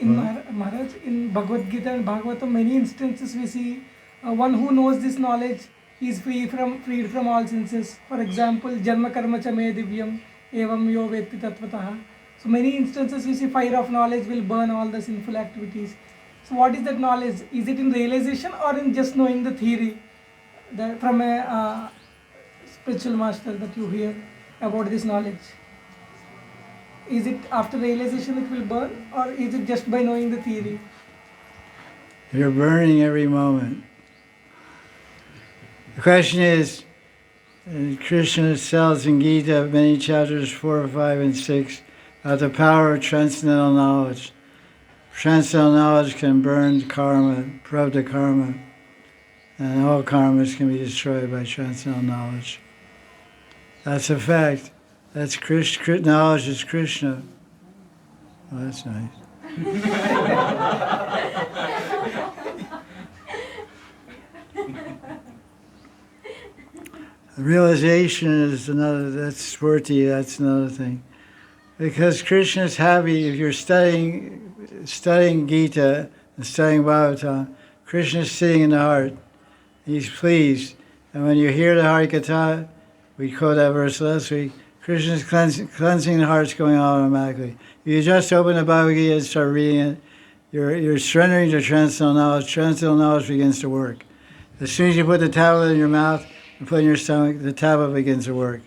In Maharaj, in Bhagavad Gita and Bhagavatam, many instances we see one who knows this knowledge is freed from all senses. For example, Janma Karma Cha Me Divyam Evam Yo Vetti Tattvataha. So many instances we see fire of knowledge will burn all the sinful activities. So what is that knowledge? Is it in realization or in just knowing the theory that from a spiritual master that you hear about this knowledge? Is it after realization it will burn, or is it just by knowing the theory? You're burning every moment. The question is, Krishna tells in Gita, many chapters 4, 5, and 6, about the power of transcendental knowledge. Transcendental knowledge can burn karma, pravda karma, and all karmas can be destroyed by transcendental knowledge. That's a fact. That's Krishna. Knowledge is Krishna. Oh, that's nice. Realization is another, that's Spurti, that's another thing. Because Krishna is happy if you're studying Gita and studying Bhagavatam, Krishna is sitting in the heart. He's pleased. And when you hear the Hari Katha, we quote that verse last week, Krishna is cleansing the heart's going on automatically. You just open the Bhagavad Gita and start reading it, you're surrendering to transcendental knowledge. Transcendental knowledge begins to work. As soon as you put the tablet in your mouth and put it in your stomach, the tablet begins to work.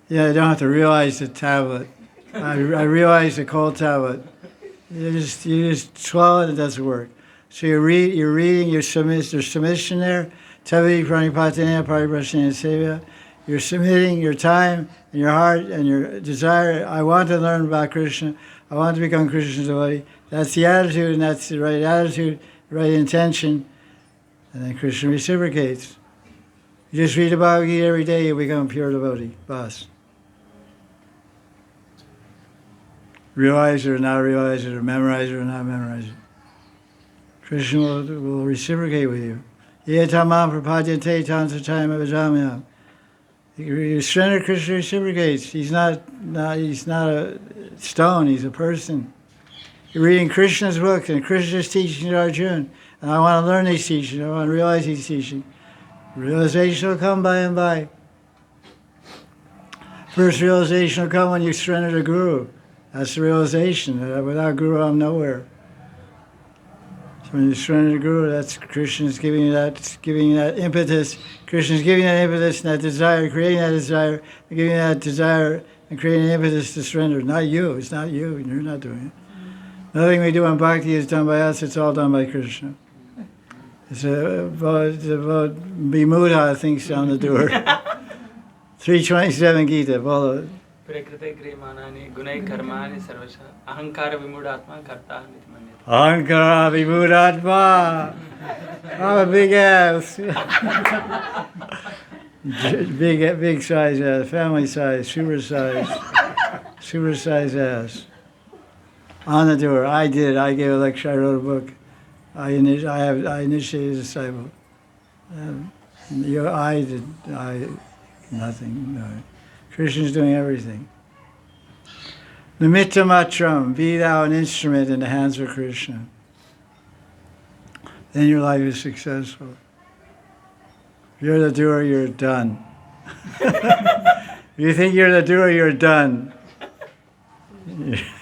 Yeah, you don't have to realize the tablet. I realize the cold tablet. You just swallow it, it doesn't work. So you're reading, there's submission there. Tavi pranipatena pariprasena sevya. You're submitting your time and your heart and your desire. I want to learn about Krishna. I want to become Krishna's devotee. That's the attitude, and that's the right attitude, right intention. And then Krishna reciprocates. You just read the Bhagavad Gita every day, you become a pure devotee. Bas. Realize it or not realize it, or memorize it or not memorize it. Krishna will reciprocate with you. Yetamam prapadyante tam satayam avajamyam. You surrender, Krishna reciprocates. He's not a stone, he's a person. You're reading Krishna's book, and Krishna's teaching to Arjuna. And I want to learn these teachings, I want to realize these teachings. Realization will come by and by. First realization will come when you surrender to Guru. That's the realization. Without Guru, I'm nowhere. So when you surrender to Guru, that's Krishna's giving you that impetus. Krishna's giving that impetus and that desire, creating that desire, and giving you that desire and creating an impetus to surrender. Not you. It's not you. You're not doing it. Nothing we do in bhakti is done by us. It's all done by Krishna. It's about Bimudha thinks on the door. 327 Gita. Follow it. Prakriti krimanani gunai karmani sarvasha ahankara vimudatma karta nitmanyate. Ahankara vimudatma. I'm a big ass. big size ass, family size, super size ass. On the door. I gave a lecture, I wrote a book. I initiated a disciple. Nothing. No. Krishna's doing everything. Nimitta matram, be thou an instrument in the hands of Krishna. Then your life is successful. If you're the doer, you're done. If you think you're the doer, you're done.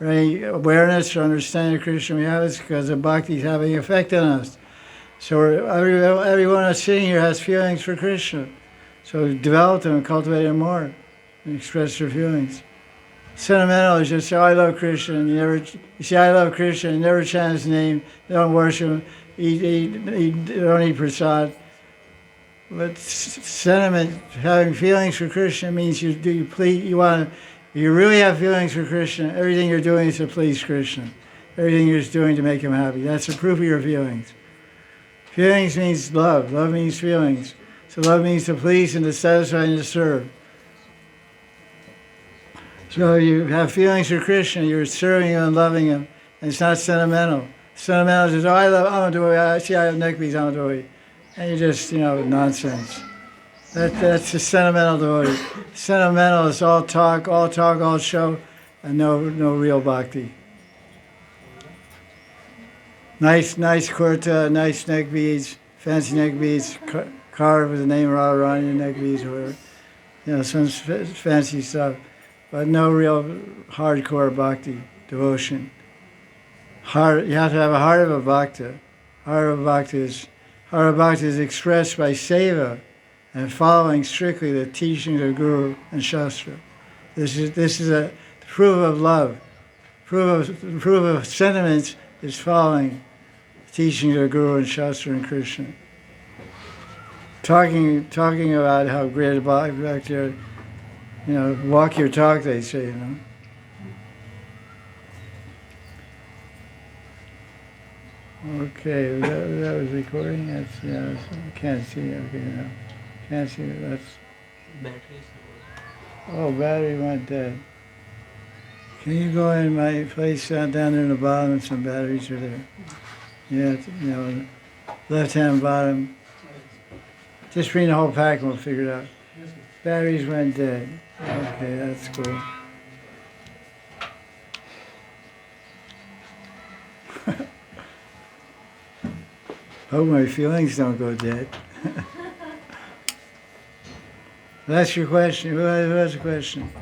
or any awareness or understanding of Krishna we have, it's because the bhakti is having an effect on us. So everyone that's sitting here has feelings for Krishna. So develop them and cultivate them more and express their feelings. Sentimental is just say, I love Krishna, and you say, I love Krishna, and you never chant his name, you don't worship him, don't eat prasad. But sentiment, having feelings for Krishna means you really have feelings for Krishna, everything you're doing is to please Krishna. Everything you're doing to make him happy. That's the proof of your feelings. Feelings means love. Love means feelings. So love means to please and to satisfy and to serve. So you have feelings for Krishna, you're serving him and loving him, and it's not sentimental. Sentimental is, I'm a devotee, I have neck beads, I'm a devotee. And you just, nonsense. That's the sentimental devotee. Sentimental is all talk, all show, and no real bhakti. Nice kurta, nice neck beads, fancy neck beads, carved with the name Radharani neck beads or whatever. Some fancy stuff. But no real hardcore bhakti, devotion. You have to have a heart of a bhakta. Heart of bhakti is expressed by seva and following strictly the teachings of Guru and Shastra. This is a proof of love. Proof of sentiments is following the teachings of Guru and Shastra and Krishna. Talking about how great a bhakti are. Walk your talk, they say, Okay, that was recording? I can't see. Okay, no. Can't see. That's... Batteries? Oh, battery went dead. Can you go in my place down there in the bottom? Some batteries are there. Yeah, left-hand bottom. Just bring the whole pack and we'll figure it out. Batteries went dead. Okay, that's cool. Hope my feelings don't go dead. That's your question. Who has a question?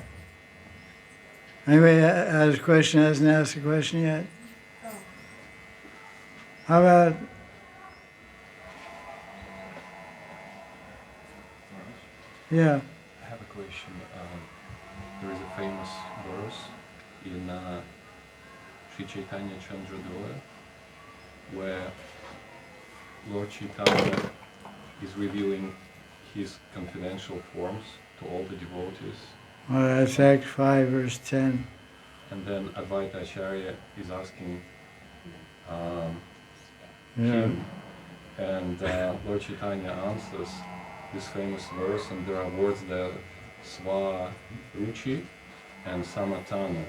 Anybody has a question, hasn't asked a question yet? How about... Yeah. I have a question. There is a famous verse in Sri Chaitanya Chandrodaya where Lord Chaitanya is revealing his confidential forms to all the devotees. Well, that's Act 5, verse 10. And then Advaita Acharya is asking Yeah. him, and Lord Chaitanya answers this famous verse, and there are words there, Sva Ruchi and Samatana,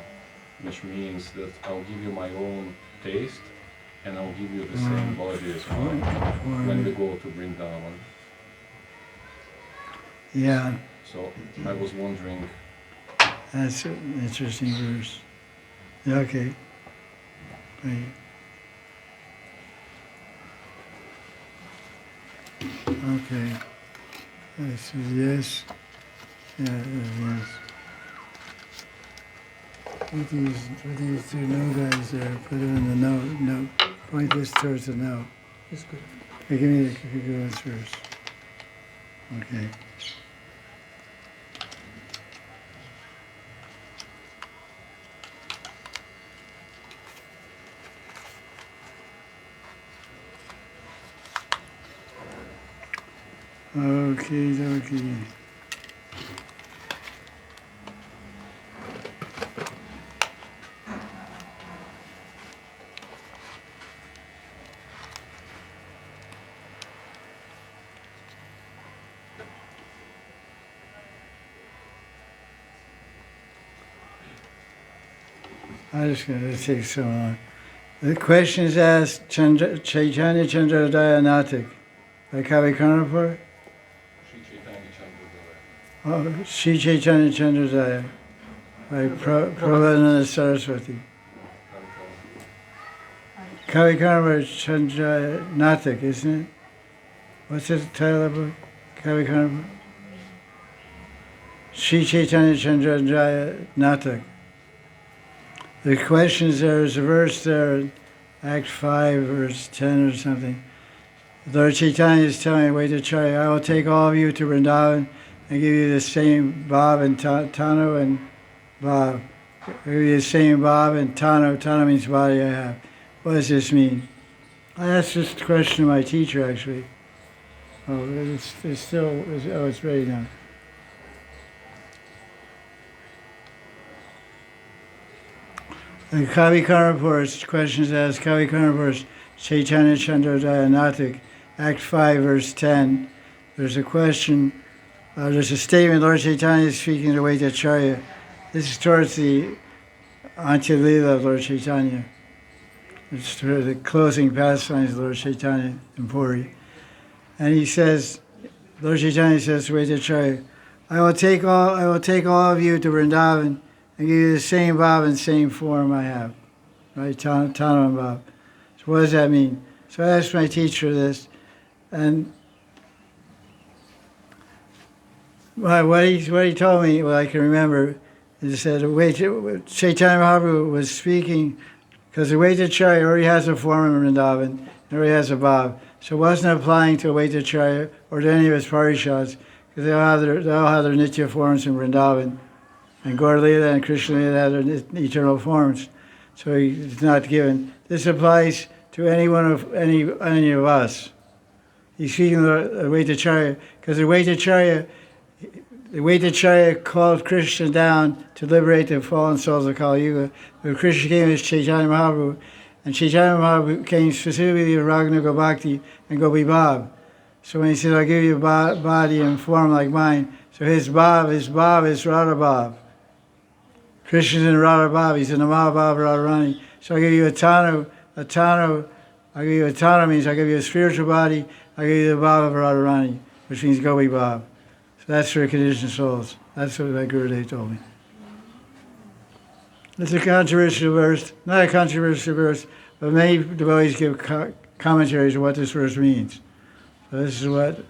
which means that I'll give you my own taste and I'll give you the same body as well when we go to Vrindavan. Yeah. So I was wondering. That's an interesting verse. Yeah, okay. Right. Okay. This is yes. Yeah, yes. Put these two no guys there. Put them in the no. Point this towards the no. It's good. Hey, give me the good ones first. Okay. Okay. I'm just going to take so long. The question is asked, Chaitanya Chandrodaya Natik by Kavi Karnapur. Oh, Sri Chaitanya Chandrodaya by Prabhupada Saraswati. Kavi Karnapur Chandrodaya Natik, isn't it? What's the title of the book? Kavi Karnapur? Sri Chaitanya Chandrodaya Natak. The questions, there's a verse there, Act 5, verse 10 or something. Lord Chaitanya is telling Vaidacharya, I will take all of you to Vrindavan and give you the same Bhav and Tanu and Bhav. Give you the same Bhav and Tanu. Tanu means body I have. What does this mean? I asked this question to my teacher actually. Oh, it's ready now. The Kavi Karnapur, questions asked, Kavi Karnapur, Chaitanya Chandrodaya Natik, Act 5, verse 10. There's a question, there's a statement, Lord Chaitanya is speaking to Vaidacharya. This is towards the Antya Lila of Lord Chaitanya. It's toward the closing pastimes of Lord Chaitanya in Puri. And he says, Lord Chaitanya says to Vaidacharya, I will take all of you to Vrindavan and give you the same Bhav and same form I have. Right? Tanu and Bhav. So what does that mean? So I asked my teacher this, and what he told me, what I can remember, is he said, Chaitanya Mahaprabhu was speaking, because the Vaidacharya already has a form in Vrindavan, and already has a Bhav. So it wasn't applying to Vaidacharya or to any of his parishads, because they all have their Nitya forms in Vrindavan. And Gaur Lila and Krishna Lila have their eternal forms. So it's not given. This applies to any of us. He's speaking of the Vaidacharya, because the Vaidacharya called Krishna down to liberate the fallen souls of Kali Yuga. But Krishna came as Chaitanya Mahaprabhu, and Chaitanya Mahaprabhu came specifically to Raghunaga Bhakti and Gopi Bhav. So when he said, I'll give you a body and form like mine, so his Bhav is Radha Bhav. Krishna's in Radha Bhav, he's in the Mahabhav Radharani. So I give you a Tanu means I give you a spiritual body, I give you the Bhav of Radharani, which means Gopi Bhav. So that's for conditioned souls. That's what my Gurudev told me. It's a controversial verse, not a controversial verse, but many devotees give commentaries on what this verse means. So this is what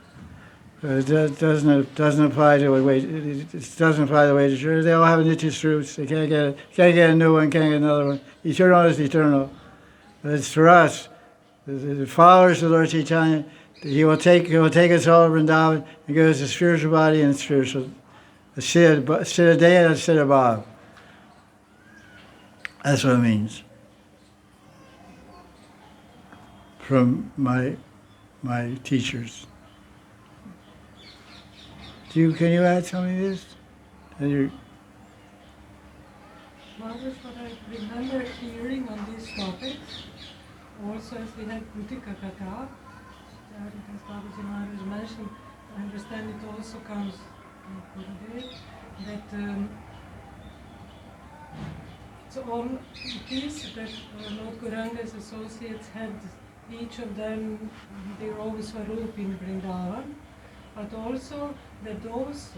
it doesn't apply to it doesn't apply the way to church. They all have nitya roots. They can't get a new one, can't get another one. Eternal is eternal. But it's for us, the followers of Lord Chaitanya. He will take us all to Vrindavan and give us a spiritual body and a spiritual Siddha Deya and a Siddha Bhav. That's what it means. From my teachers. Can you add something to this? Maharaj, what I remember hearing on these topics, also as we had Gaudiya Vaisnava, as Babaji Maharaj mentioned, I understand it also comes from Gurudev, that so all these that Lord Gauranga's associates had, each of them their own Swarup in Vrindavan, but also that those,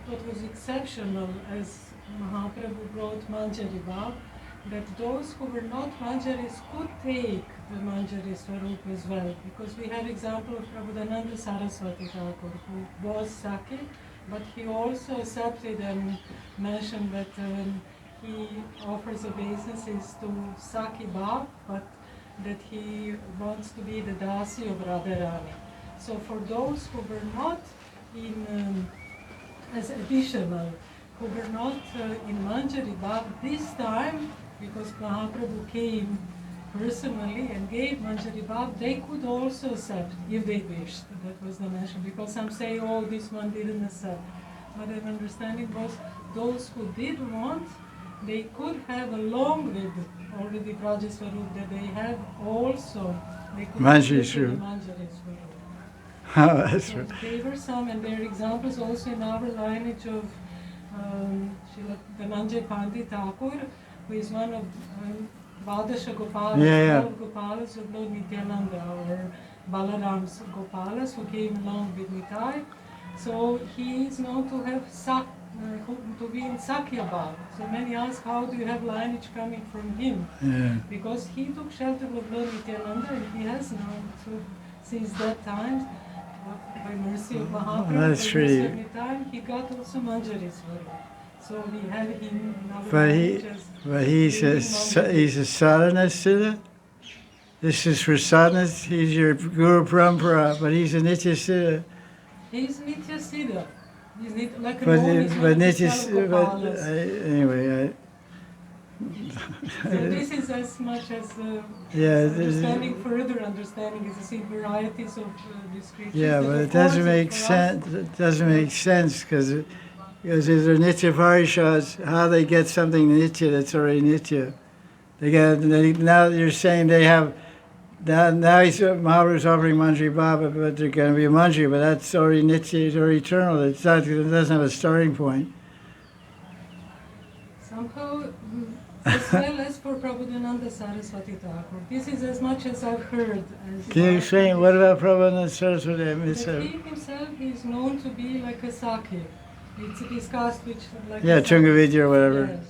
what was exceptional as Mahaprabhu brought Manjari Bhav, that those who were not Manjaris could take the Manjari Swarup as well, because we have example of Prabhudananda Saraswati Thakur, who was Saki, but he also accepted and mentioned that he offers obeisances to Saki Bhav, but that he wants to be the Dasi of Radharani. So for those who were not in, as additional, who were not in Manjari Bhav this time, because Mahaprabhu came personally and gave Manjari Bhav, they could also accept if they wished. That was the mention, because some say, oh, this one didn't accept. But my understanding was those who did want, they could have along with already Praja Swarup, that they have also, they could Manjari Swarup. Oh, that's so right. there were some, and there are examples also in our lineage of Dhananjay Pandit Thakur, who is one of Vadasha Gopalas, 12 Gopalas of Lord Nityananda, or Balaram's Gopalas, who came along with Nitai. So he is known to have to be in Sakya Bhav. So many ask, how do you have lineage coming from him? Yeah. Because he took shelter of Lord Nityananda, and he has now, so since that time, by mercy of Mahaprabhu, That's by true. mercy of Nitai, he got also Manjari Swarup. So we have him in our But languages. he's a sadhana siddha. This is for sadhanas. He's your guru parampara, but he's a nitya siddha. He's Nitya Siddha. He's like a But known, he's like nitya. Gopal. Anyway. So this is as much as understanding, further understanding is the same varieties of these creatures. Yeah, but it doesn't make sense. It doesn't make sense because these are nitya parishads. How they get something nitya that's already nitya? Now you're saying they have. Now Maharaj offering Manjari Baba, but they're going to be a Manjari, but that's already nitya, it's already eternal. It doesn't have a starting point. Somehow, as well as for Prabhupada Saraswati Thakur. This is as much as I've heard. Can you explain, what about Prabhupada Saraswati? I missed That that. he himself is known to be like a Sakya. It's discussed which like Yeah, a Sakya. Tungavidya or whatever. Yes.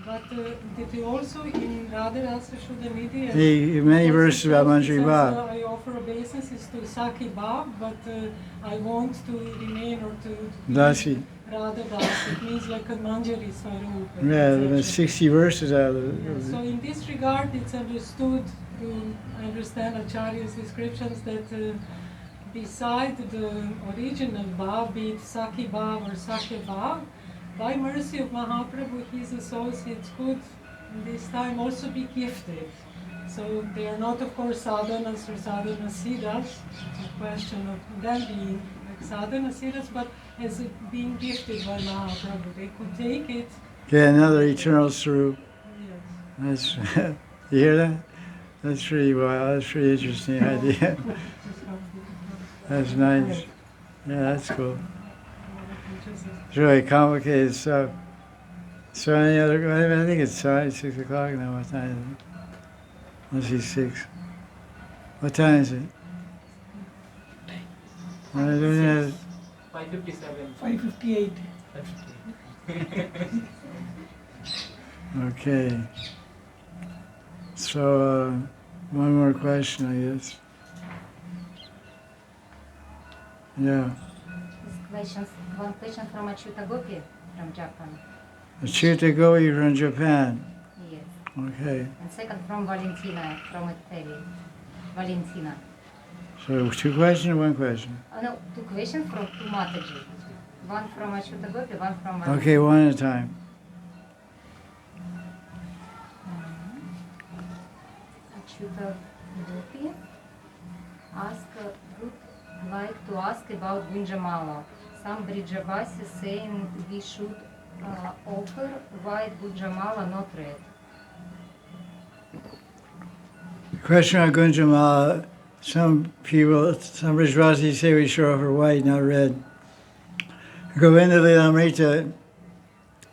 But did he also in Radha Rasa Shuddhamiti? He many verses about Manjari Baba. I offer obeisances to Saki Bab, but I want to remain or to Dasi. Radha Das. It means like a Manjari Swarup. Yeah, there's 60 verses out of it. Yeah, so in this regard, it's understood to understand Acharya's descriptions that beside the original Bhav, be it Saki Bhav or Sakya Bhav, by mercy of Mahaprabhu, his associates could this time also be gifted. So they are not, of course, sadhanas or sadhana siddhas. It's a question of them being like sadhana siddhas, but as it being gifted by Mahaprabhu. They could take it. Yeah, another eternal Swarup. Yes. That's, you hear that? That's pretty wild. That's pretty interesting idea. That's nice. Yeah, that's cool. It's really complicated stuff. So any other, I think it's 6 o'clock now. What time is it? Let's see, 6. What time is it? 5:57. 5:58. Okay. So, one more question, I guess. Yeah. One question from Achyuta Gopi from Japan. Achyuta Gopi from Japan. Yes. Okay. And second from Valentina from Italy. Valentina. So 2 questions or 1 question? No, 2 questions from 2 Mataji. One from Achyuta Gopi, one from Valentina. Okay, one at a time. Achyuta Gopi would like to ask about Gunjamala. Some Brijavasi saying we should offer white Gunjamala, not red. The question on Gunjamala, some people, some Brajvasis say we should offer white, not red. Govinda Lilamrita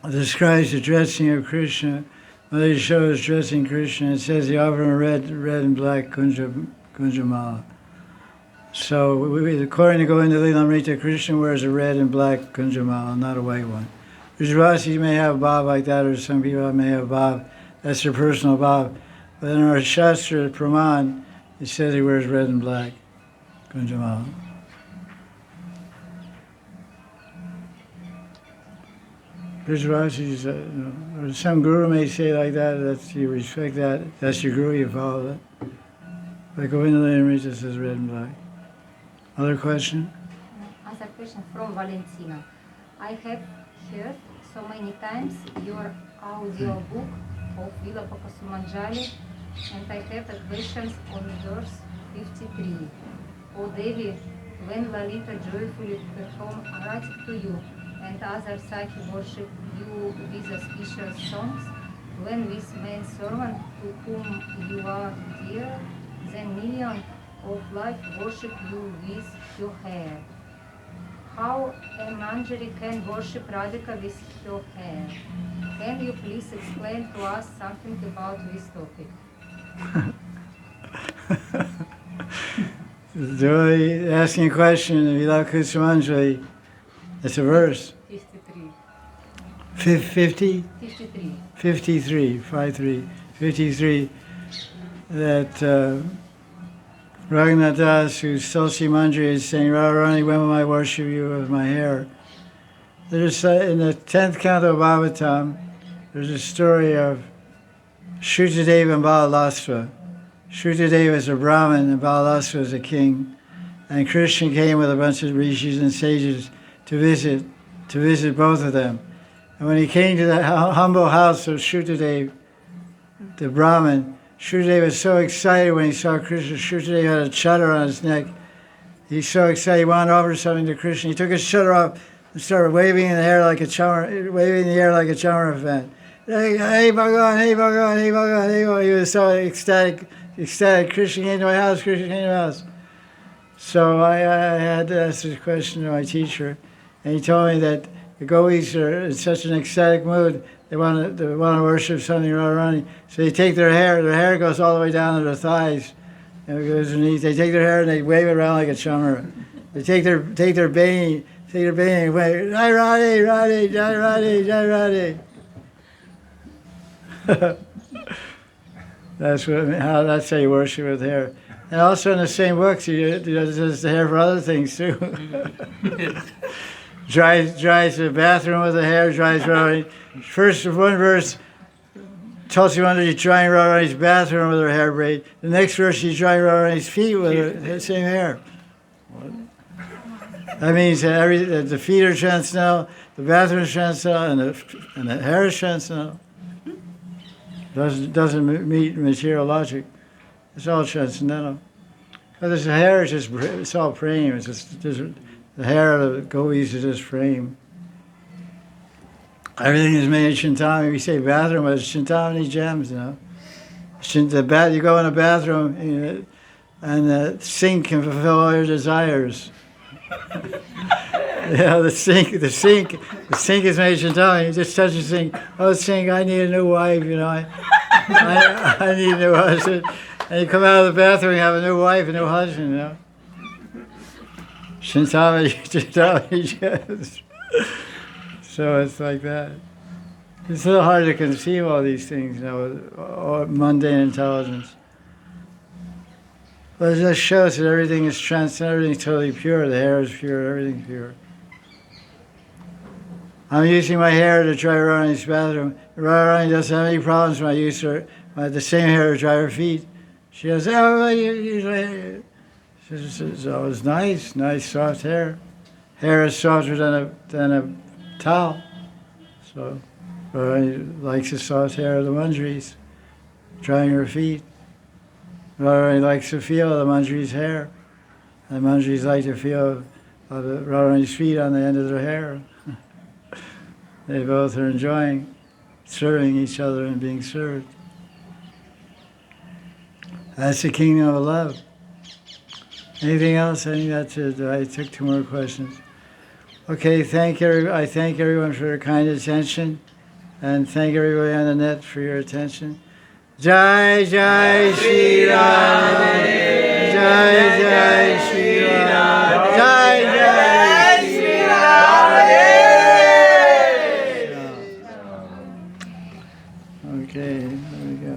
describes the dressing of Krishna. Mother Yashoda is dressing Krishna. It says he offered him red and black Gunjamala. So, according to Govinda Lilamrita, Krishna wears a red and black Gunjamala, not a white one. Brajvasis may have bhav like that, or some people may have bhav. That's their personal bhav. But in our Shastra, Praman, it says he wears red and black Gunjamala. Brajvasis, or some guru may say like that, that's, you respect that, that's your guru, you follow that. But Govinda Lilamrita says red and black. Other question? Other question from Valentina. I have heard so many times your audio book of Vilapaka Sumanjali, and I have a question on verse 53. O Devi, when Lalita joyfully perform arati to you, and other Saki worship you with auspicious songs, when this man servant to whom you are dear, then million of life worship you with your hair. How a Manjari can worship Radhika with her hair? Can you please explain to us something about this topic? Asking a question in Vilakusamanjali, it's a verse. 53. 50? 53. 53, that Raghunath Das, who's Tulsi Manjari, is saying, Radharani, when will I worship you with my hair? There's in the 10th canto of Bhagavatam, there's a story of Shrutadeva and Balalasva. Shrutadeva is a Brahmin and Balalasva is a king. And Krishna came with a bunch of rishis and sages to visit both of them. And when he came to the humble house of Shrutadeva, the Brahmin, Shrutadeva was so excited when he saw Krishna. Shrutadeva had a chadar on his neck. He's so excited, he wanted to offer something to Krishna. He took his chadar off and started waving in the air like a chamara fan. Hey Bhagavan, hey Bhagavan, hey Bhagavan, hey Bhagavan. He was so ecstatic. Krishna came to my house, Krishna came to my house. So I had to ask this question to my teacher, and he told me that the gopis are in such an ecstatic mood, they want to worship something Radharani. So they take their hair goes all the way down to their thighs, and it goes underneath. They take their hair and they wave it around like a chamara. They take their bani and wave, Jai Radhe, Radhe, Jai Radhe, Jai Radhe. That's how you worship with hair. And also in the same books, he does the hair for other things too. dries the bathroom with the hair, dries Radharani. First, one verse, Tulsi Mandraji drying Radharani's bathroom with her hair braid. The next verse, she's drying Radharani's feet with the same hair. That means that the feet are transcendental, the bathroom is transcendental, and the hair is transcendental. Doesn't meet material logic. It's all transcendental. Because the hair is it's all frame. It's just the hair of the gopis is just frame. Everything is made of Chintamani. We say bathroom, but it's Chintamani gems, you know. You go in a bathroom, and the sink can fulfill all your desires. The sink is made of Chintamani. You just touch the sink. Oh, sink, I need a new wife, you know. I need a new husband. And you come out of the bathroom, you have a new wife, a new husband, you know. Chintamani gems. So it's like that. It's a little hard to conceive all these things, you know, with mundane intelligence. But it just shows that everything is transcendent, everything's totally pure. The hair is pure, everything's pure. I'm using my hair to dry Radharani's bathroom. Radharani doesn't have any problems when I use the same hair to dry her feet. She goes, oh, use my hair. She says, oh, it's nice soft hair. Hair is softer than a towel. So Radharani likes the soft hair of the manjaris, drying her feet. Radharani likes to feel the manjari's hair. And the manjaris like to feel Radharani's feet on the end of their hair. They both are enjoying serving each other and being served. That's the kingdom of love. Anything else? I think that's it. I took 2 more questions. Okay, I thank everyone for their kind attention, and thank everybody on the net for your attention. Jaya Jaya Sri Radhe.